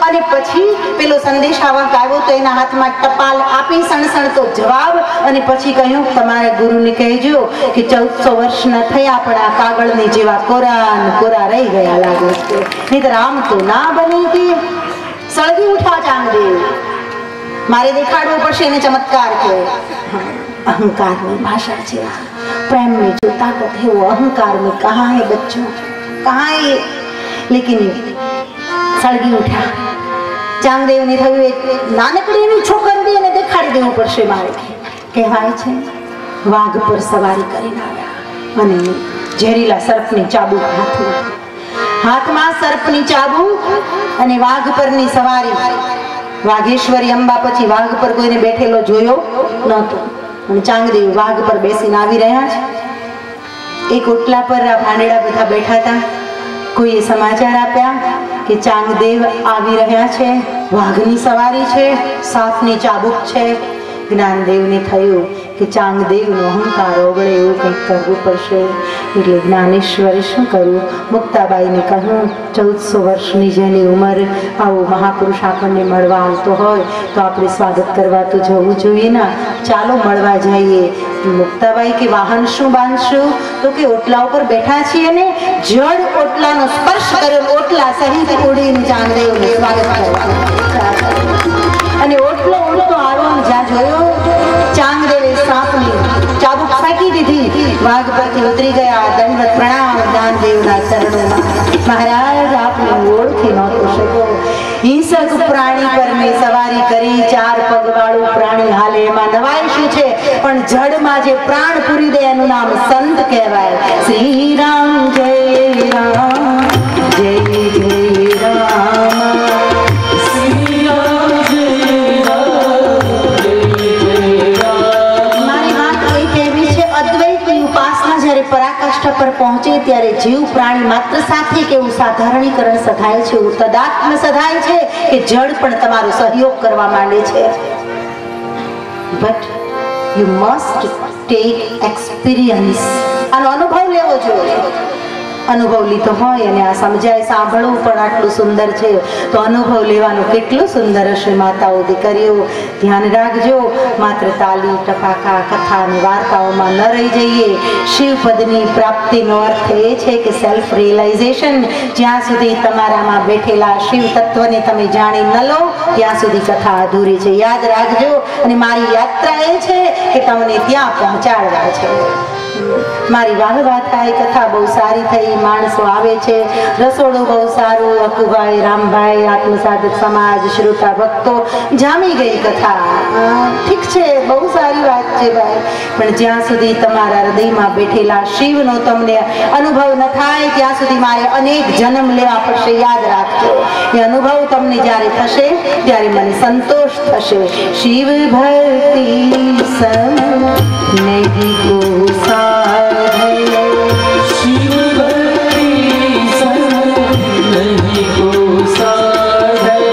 અને પછી પેલો સંદેશાવાહક આવ્યો તો એના હાથમાં ટપાલ આપી, સણસણતો જવાબ. અને પછી કહ્યું તમારા ગુરુને કહેજો કે 1400 વર્ષના થયા પણ આ કાગળની જેવા કોરા રહી ગયા લાગે છે. નહીંતર આમ તો ના બને કે. સળગી ઉઠ્યા ચાંગદેવ. મારે દેખાડવો પડશે એને ચમત્કાર કે. અહંકારની ભાષા છે. प्रेम में जो ताकत है वो अहंकार में कहाँ है बच्चों, कहाँ है. लेकिन સળગી ઉઠ્યા. ચાંગદેવને થયું એક નાનકડી એવી છોકરી એને દેખાડી દેવું પડશે મારે. કહેવાય છે વાઘ પર સવારી કરીને આવ્યા અને ઝેરીલા સર્પની ચાબુક હાથમાં સર્પની ચાબુક અને વાઘ પરની સવારી. વાઘેશ્વરી અંબા પછી વાઘ પર કોઈને બેઠેલો જોયો નહોતો. અને ચાંગદેવ વાઘ પર બેસીને આવી રહ્યા છે. એક ઓટલા પર આ ભાંડેડા બધા બેઠા હતા. કોઈએ સમાચાર આપ્યા કે ચાંગદેવ આવી રહ્યા છે, વાઘની સવારી છે, સાપની ચાબુક છે. જ્ઞાનદેવને થયું કે ચાંગદેવનો અહંકાર ઓગળે એવું કંઈક કરવું પડશે. એટલે જ્ઞાનેશ્વરે શું કર્યું? મુક્તાબાઈને કહ્યું 1400 વર્ષની જેની ઉંમર આવો મહાપુરુષ આપણને મળવા આવતો હોય તો આપણે સ્વાગત કરવા તો જવું જોઈએ ને. ચાલો મળવા જઈએ. મુક્તાબાઈ કે વાહન શું બાંધશું? તો કે ઓટલા ઉપર બેઠા છીએ ને જડ ઓટલાનો સ્પર્શ કર્યો, ઓટલા સહિત ઉડીને ચાંગદેવનું સ્વાગત કરવાનું. અને ઓટલો ઉડતો આવ્યો. જ્યાં જોયો ચાંગદેવે સાપની ચાબુક ફેંકી દીધી. વાઘ પરથી ઉતરી ગયા. દંડવત પ્રણામ જ્ઞાનદેવના ચરણોમાં. મહારાજ આપને ઓળખી નહોતો શક્યો. હિંસક પ્રાણી પર મેં સવારી કરી. 4 પગવાળું પ્રાણી હાલે એમાં નવાઈ શું છે? પણ જડમાં જે પ્રાણ પૂરી દે એનું નામ સંત કહેવાય. શ્રી રામ જય રામ જય જય રામ. પરાકાષ્ઠા પર પહોંચે ત્યારે જીવ પ્રાણી માત્ર સાથે કેવું સાધારણીકરણ સધાય છે, એવું તદાત્મ સધાય છે કે જડ પણ તમારો સહયોગ કરવા માંડે છે. But you must tech experience. આનો અનુભવ લેવો જોઈએ. અનુભવ લીધો હોય અને આ સમજાય સાંભળવું પણ આટલું સુંદર છે તો અનુભવ લેવાનું કેટલું સુંદર હશે માતાઓ દીકરીઓ. ધ્યાન રાખજો, માત્ર તાલી ટપાકા કથા અને વાર્તાઓમાં ન રહી જઈએ. શિવપદની પ્રાપ્તિનો અર્થ એ છે કે સેલ્ફ રિયલાઇઝેશન. જ્યાં સુધી તમારામાં બેઠેલા શિવ તત્વને તમે જાણી ન લો ત્યાં સુધી કથા અધૂરી છે. યાદ રાખજો. અને મારી યાત્રા એ છે કે તમને ત્યાં પહોંચાડવા છે. મારી વાહ થાય, કથા બહુ સારી થઈ, માણસો આવે છે, રસોડું બહુ સારું, અકુભાઈ, રામભાઈ, આત્મસાધક સમાજ, શ્રોતા ભક્તો, જામી ગઈ કથા. ઠીક છે, બહુ સારી વાત છે ભાઈ, પણ જ્યાં સુધી તમારા હૃદયમાં બેઠેલા શિવનો તમને અનુભવ ન થાય ત્યાં સુધી મારે અનેક જન્મ લેવા પડશે. યાદ રાખજો. એ અનુભવ તમને જ્યારે થશે ત્યારે મને સંતોષ થશે. શિવ ભક્તિ સમ નહીં કો સાધન, शिव भक्ति सम नहीं को साधन,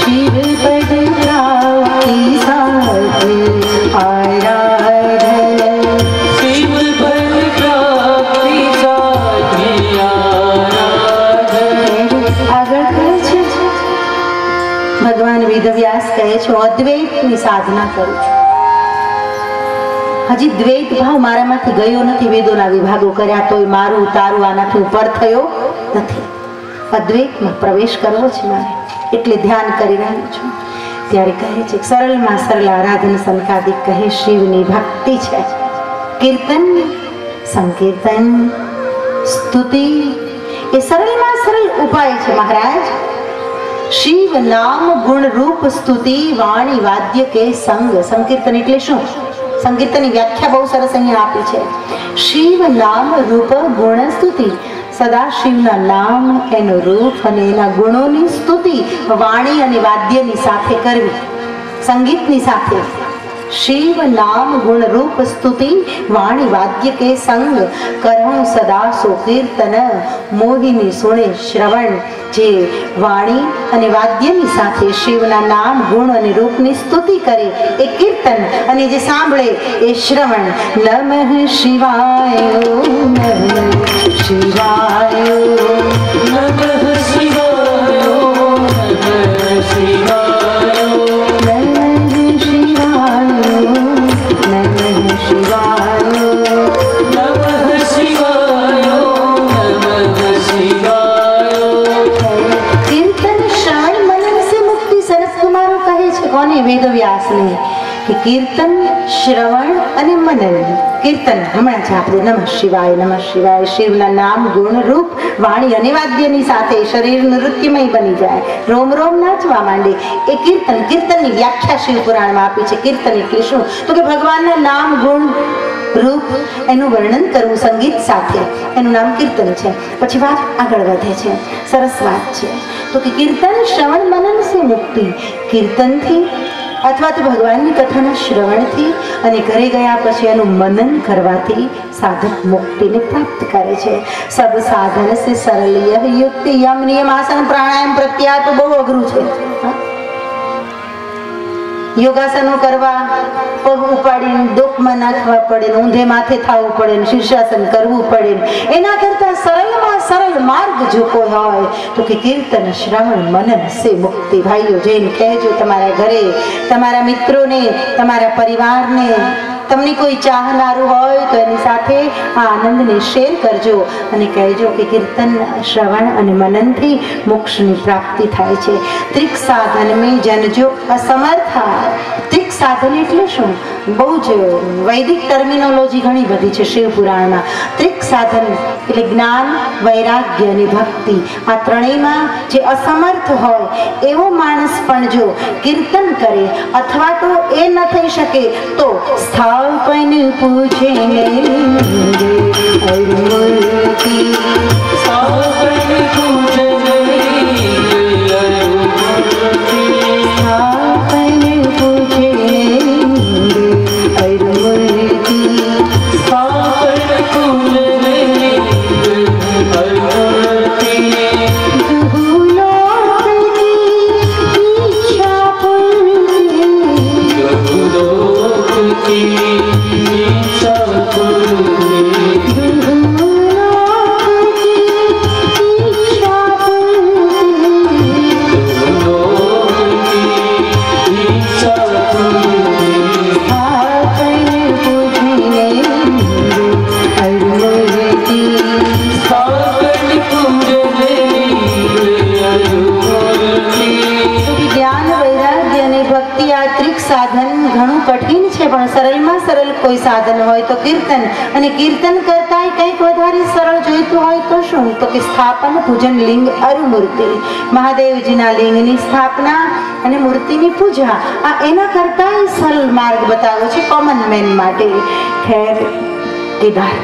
शिव पद प्राप्ति साधन आराधन, शिव पद प्राप्ति साधन आराधन. આગળ કહે છે ભગવાન વેદવ્યાસ કહે છે અદ્વૈતની સાધના કરું છું. હજી દ્વૈત ભાવ મારામાંથી ગયો નથી. વેદોના વિભાગો કર્યા તોય મારું તારું આનાથી ઉપર થયો નથી. અદ્વૈતમાં પ્રવેશ કરવો છે મારે, એટલે ધ્યાન કરી રહ્યો છું. ત્યારે કહે છે સરળમાં સરળ આરાધન સંકાદિક કહે શિવની ભક્તિ છે. કીર્તન, સંકીર્તન, સ્તુતિ એ સરળમાં સરળ ઉપાય છે મહારાજ. શિવ નામ ગુણ રૂપ સ્તુતિ વાણી વાદ્ય કે સંગ. સંકીર્તન એટલે શું? સંકીર્તનની વ્યાખ્યા બહુ સરસ અહીંયા આપી છે. શિવ નામ રૂપ ગુણ સ્તુતિ, સદા શિવના નામ, એનું રૂપ અને એના ગુણોની સ્તુતિ વાણી અને વાદ્યની સાથે કરવી, સંગીતની સાથે. શિવ નામ ગુણ રૂપ સ્તુતિ વાણી વાદ્ય કે સંગ કરહું સદા સો કીર્તન મોહિની સુણે શ્રવણ. જે વાણી અને વાદ્યની સાથે શિવના નામ ગુણ અને રૂપની સ્તુતિ કરે એ કીર્તન, અને જે સાંભળે એ શ્રવણ. નમઃ શિવાય, નમઃ શિવાય, नमः शिवाय, नमः शिवाय, નમઃ શિવાય, નમઃ શિવાય, नमः शिवाय, नमः शिवाय. કીર્તન શ્રવણ મનન સે મુક્તિ. સરસ કુમારો કહે છે કોને? વેદવ્યાસને, કે કીર્તન, શ્રવણ અને મનન. કીર્તન હમણાં જ આપણે નમઃ શિવાય, નમઃ શિવાય, શિવના નામ ગુણ રૂપ વાણી અને વાદ્યની સાથે શરીર નૃત્યમય બની જાય, રોમ રોમ નાચવા માંડે એ કીર્તન. કીર્તનની વ્યાખ્યા શિવ પુરાણમાં આપી છે. કીર્તન એટલે શું? તો કે ભગવાનના નામ ગુણ રૂપ એનું વર્ણન કરવું સંગીત સાથે, એનું નામ કીર્તન છે. પછી વાત આગળ વધે છે, સરસ વાત છે. તો કે કીર્તન શ્રવણ મનન સે મુક્તિ. કીર્તનથી અથવા તો ભગવાનની કથાના શ્રવણથી અને ઘરે ગયા પછી એનું મનન કરવાથી સાધક મુક્તિને પ્રાપ્ત કરે છે. સબ સાધન સે સરળ યહ યુક્તિ યમ નિયમ આસન પ્રાણાયામ પ્રત્યાહાર તો બહુ અઘરું છે. યોગાસનો કરવા પગ ઉપાડીને ડોકમાં નાખવા પડે, ઊંધે માથે થવું પડે, શીર્ષાસન કરવું પડે. એના કરતા સરળમાં સરળ માર્ગ જો કોઈ હોય તો કે કીર્તન શ્રવણ મનન સે મુક્તિ. ભાઈઓ જઈને કહેજો તમારા ઘરે, તમારા મિત્રોને, તમારા પરિવારને, તમને કોઈ ચાહનારું હોય તો એની સાથે આ આનંદને શેર કરજો અને કહેજો કે કીર્તન શ્રવણ અને મનનથી મોક્ષની પ્રાપ્તિ થાય છે. ત્રિક સાધન મેં જનજો અસમર્થા. ત્રિક સાધન એટલે શું? બહુ જ વૈદિક ટર્મિનોલોજી ઘણી બધી છે શિવ પુરાણમાં. ત્રિક સાધન એટલે જ્ઞાન, વૈરાગ્ય અને ભક્તિ. આ ત્રણેયમાં જે અસમર્થ હોય એવો માણસ પણ જો કીર્તન કરે અથવા તો એ ન થઈ શકે તો સ્થાપન પૂજે મૂર્તિ, स्थापन पूजन સ્થાપન પૂજે મૂર્તિ, स्थापन पूजन दुहुलोक की इच्छा पूर्ति, કોઈ સાધન હોય તો કીર્તન, અને કીર્તન કરતાંય કંઈક વધારે સરળ જોઈતું હોય તો શું? તો કે સ્થાપન પૂજન લિંગ અરુમૂર્તિ, મહાદેવજીના લિંગની સ્થાપના અને મૂર્તિની પૂજા, આ એના કરતાંય સરળ માર્ગ બતાવ્યો છે કોમન મેન માટે. ખેર કેદાર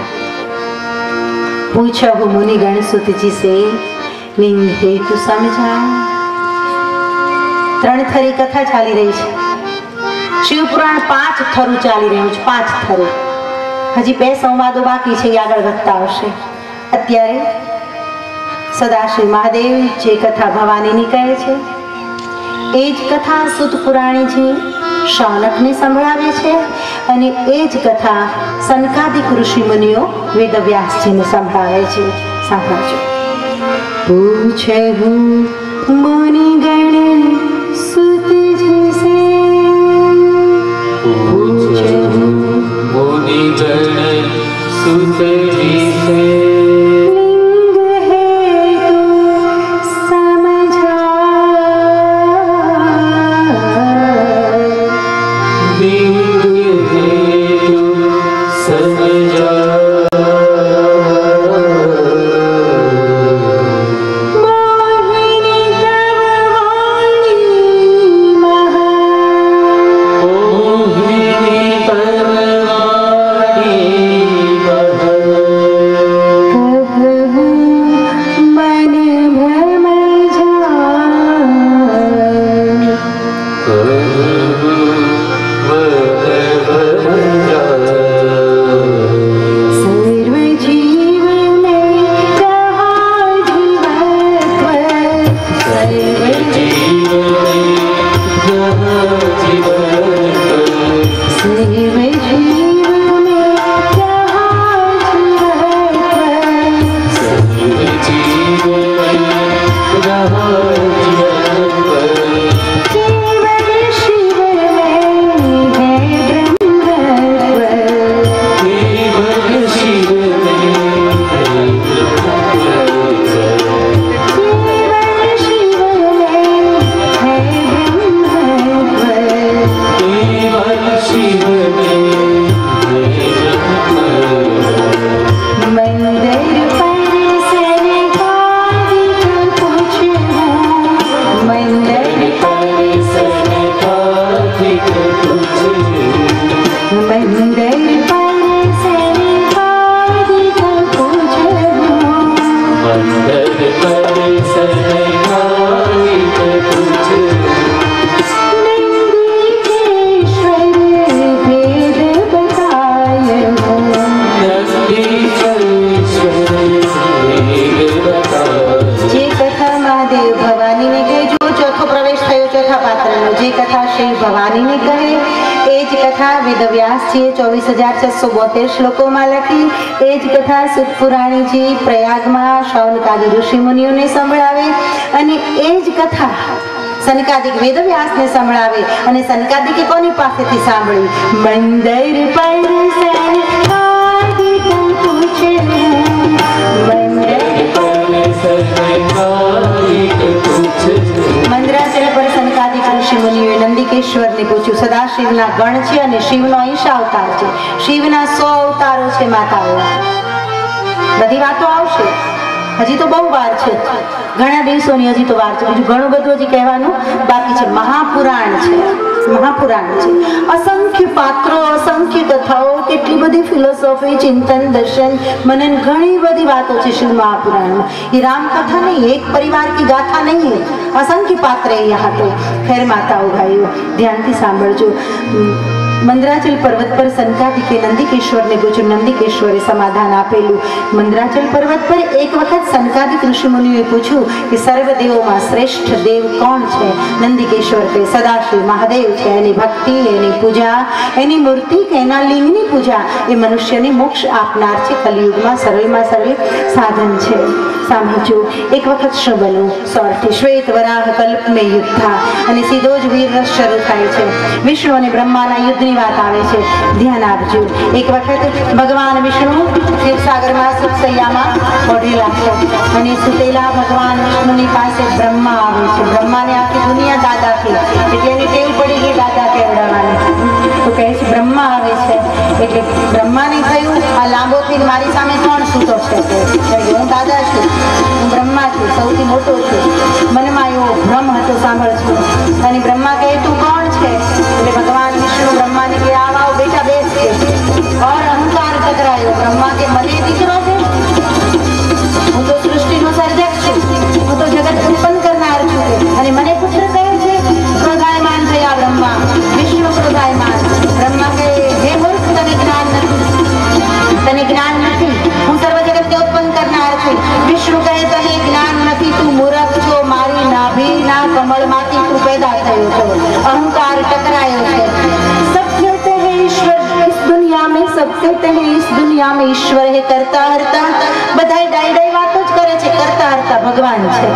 પૂછો મુનિગણ સુત જી સે લિંગ હેતુ સમજાય. 3 થરી કથા ચાલી રહી છે. શિવપુરાણ 5 થરું ચાલી રહ્યું છે. 5 થરું. હજી 2 સંવાદો બાકી છે, એ આગળ વધતા આવશે. અત્યારે સદાશિવ મહાદેવ જે કથા ભવાનીની કહે છે એ જ કથા સુત પુરાણીજી શૌનકને સંભળાવે છે, અને એ જ કથા સનકાદિક ઋષિ મુનિઓ વેદવ્યાસજીને સંભળાવે છે. સાંભળજો. પૂછહું મુનિગણ સુતજી સે, પૂછહું મુનિગણ સુતજી સે, વેદવ્યાસજીએ 24,672 શ્લોકોમાં લખી. એ જ કથા સુત પુરાણીજી પ્રયાગમાં શૌનકાદિ ઋષિ મુનિઓને સંભળાવે, અને એ જ કથા સનકાદિક વેદવ્યાસને સંભળાવે. અને સનકાદિકે કોની પાસેથી સાંભળી? મંદિર પર સનકાદિક પૂછે, મંદરાચલ પર સનકાદિક ઋષિ મુનિઓએ નંદિકેશ્વરને પૂછ્યું. સદાશિવના ગણ છે અને શિવનો અંશ અવતાર છે. શિવના 100 અવતારો છે માતાઓ. બધી વાતો આવશે, હજી તો બહુ વાર છે, ઘણા દિવસોની હજી તો વાર છે. બીજું ઘણું બધું હજી કહેવાનું બાકી છે. મહાપુરાણ છે, મહાપુરાણ છે. અસંખ્ય પાત્રો, અસંખ્ય કથાઓ, કેટલી બધી ફિલોસોફી, ચિંતન, દર્શન, મનન, ઘણી બધી વાતો છે શિવ મહાપુરાણમાં. ये रामकथा नहीं, एक परिवार की गाथा नहीं है, असंख्य पात्र यहाँ तो. खैर माताओं भाइयों ध्यान થી સાંભળજો. મંદરાચલ પર્વત પર સનકાદિકે નંદિકેશ્વરને પૂછ્યું. નંદિકેશ્વરે સમાધાન આપેલું. મંદરાચલ પર્વત પર એક વખત સનકાદિક ઋષિ મુનિઓએ પૂછ્યું કે સર્વદેવોમાં શ્રેષ્ઠ દેવ કોણ છે? નંદિકેશ્વર કહે સદાશિવ મહાદેવ છે. એની ભક્તિ, એની પૂજા, એની મૂર્તિ કે એના લિંગની પૂજા એ મનુષ્યને મોક્ષ આપનાર છે. કલિયુગમાં સરળમાં સરળ સાધન છે. સાંભળજો. એક વખત શું બન્યું? સોરઠી શ્વેત વરાહ કલ્પ મેં યુદ્ધ થા, અને સીધો જ વીર રસ શરૂ થાય છે. વિષ્ણુ અને બ્રહ્માના યુદ્ધની વાત આવે છે. ધ્યાન આપજો. એક વખત ભગવાન વિષ્ણુ ક્ષીરસાગરમાં સુખસૈયામાં ઓઢેલા છે, અને સુતેલા ભગવાન વિષ્ણુની પાસે બ્રહ્મા આવે છે. બ્રહ્માને આખી દુનિયા દાદા કે, એટલે એની ટેવ પડી ગઈ દાદા કેવડાવવાની. તો કહે છે બ્રહ્મા આવે છે એટલે બ્રહ્માને થયું આ લાંબોથી મારી સામે કોણ સૂતો છે હું દાદા છું, હું બ્રહ્મા છું, સૌથી મોટો છું. મનમાં એવો ભ્રમ હતો સાંભળશું. અને બ્રહ્મા કહે તું કોણ છે? એટલે ભગવાન વિષ્ણુ બ્રહ્માને કહે આવ આવ બેટા બેસ કે. और અહંકાર ટકરાયો. બ્રહ્મા કે મને દીકરો છે, હું તો સૃષ્ટિનો સર્જક છું, હું તો જગત ઉત્પન્ન કરનાર છું અને મને પુત્ર કહે છે. ક્રોધાયમાન થયા બ્રહ્મા. વિષ્ણુ ક્રોધાયમાન. બ્રહ્મા કહે હે મૂર્ખ તને જ્ઞાન નથી, તને જ્ઞાન નથી, હું સર્વ જગતને ઉત્પન્ન કરનાર છું. વિષ્ણુ કહે તને જ્ઞાન નથી, તું મૂર્ખ છો, મારી નાભીના કમળમાંથી તું પેદા થયો છો. અહંકાર ટકરાયો છે. सब कहते हैं ईश्वर इस दुनिया में, सब कहते हैं इस दुनिया में ईश्वर है करता हरता. बधाई डाई डाई बातों ज करे छे, करता हरता भगवान छे.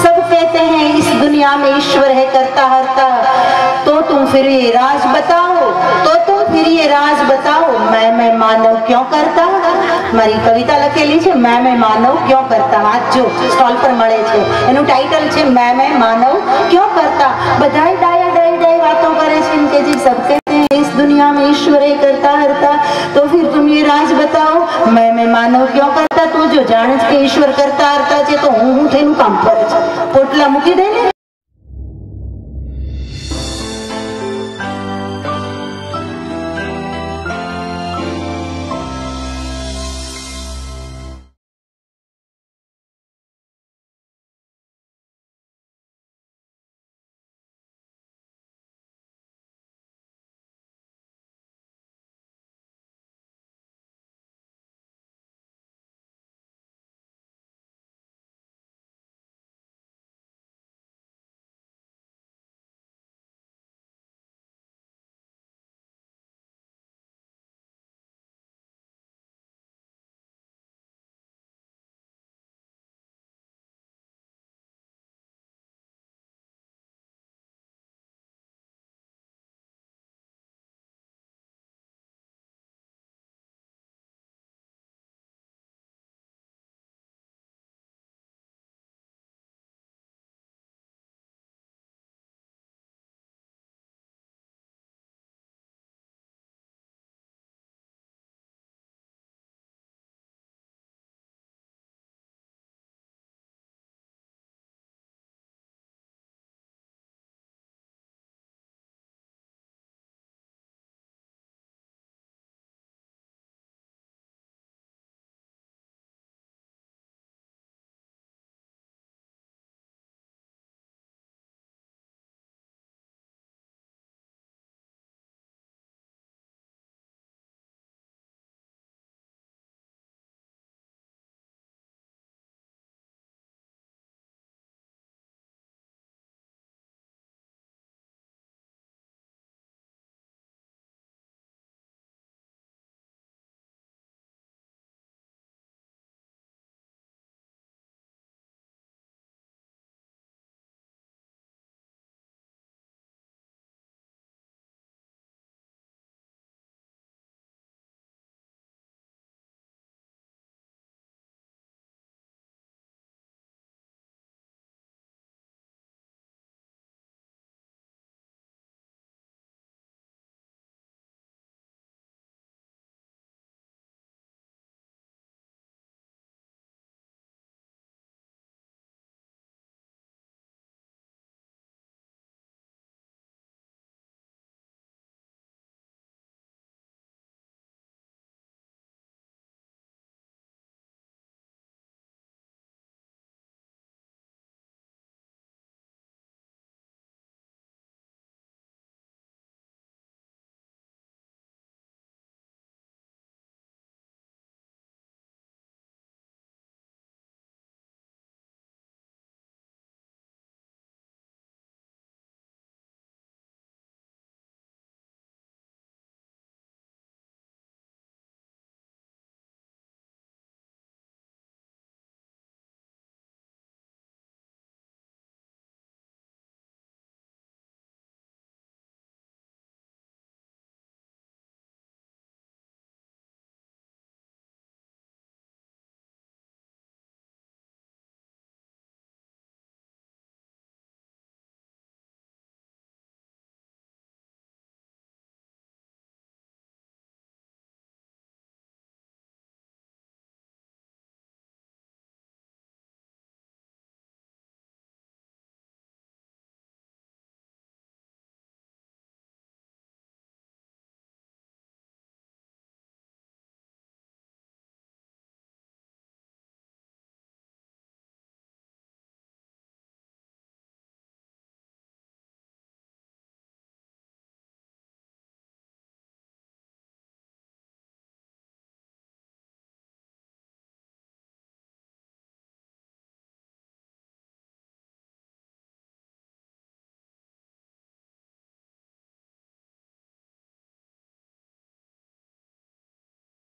सब कहते हैं इस दुनिया में ईश्वर है करता हरता, तो तुम फिर ये राज बताओ, तो तुम फिर ये राज बताओ, मैं मानव क्यों करता. મારી કવિતા લખેલી છે मैं मानव क्यों करता. વાંચજો, સ્ટોલ પર મળે છે. એનું ટાઇટલ છે मैं मानव क्यों करता. બધાય ડાયા डाई डाई बातों करे छे કે जी सब कहते हैं इस दुनिया में ईश्वर है करता हरता, तो फिर तुम ये राज बताओ मैं मानव क्यों करता. તું જો જાણે છે કે ઈશ્વર કરતા હરતા છે તો હું થઈને કામ કરે છે. પોટલા મૂકી દે ને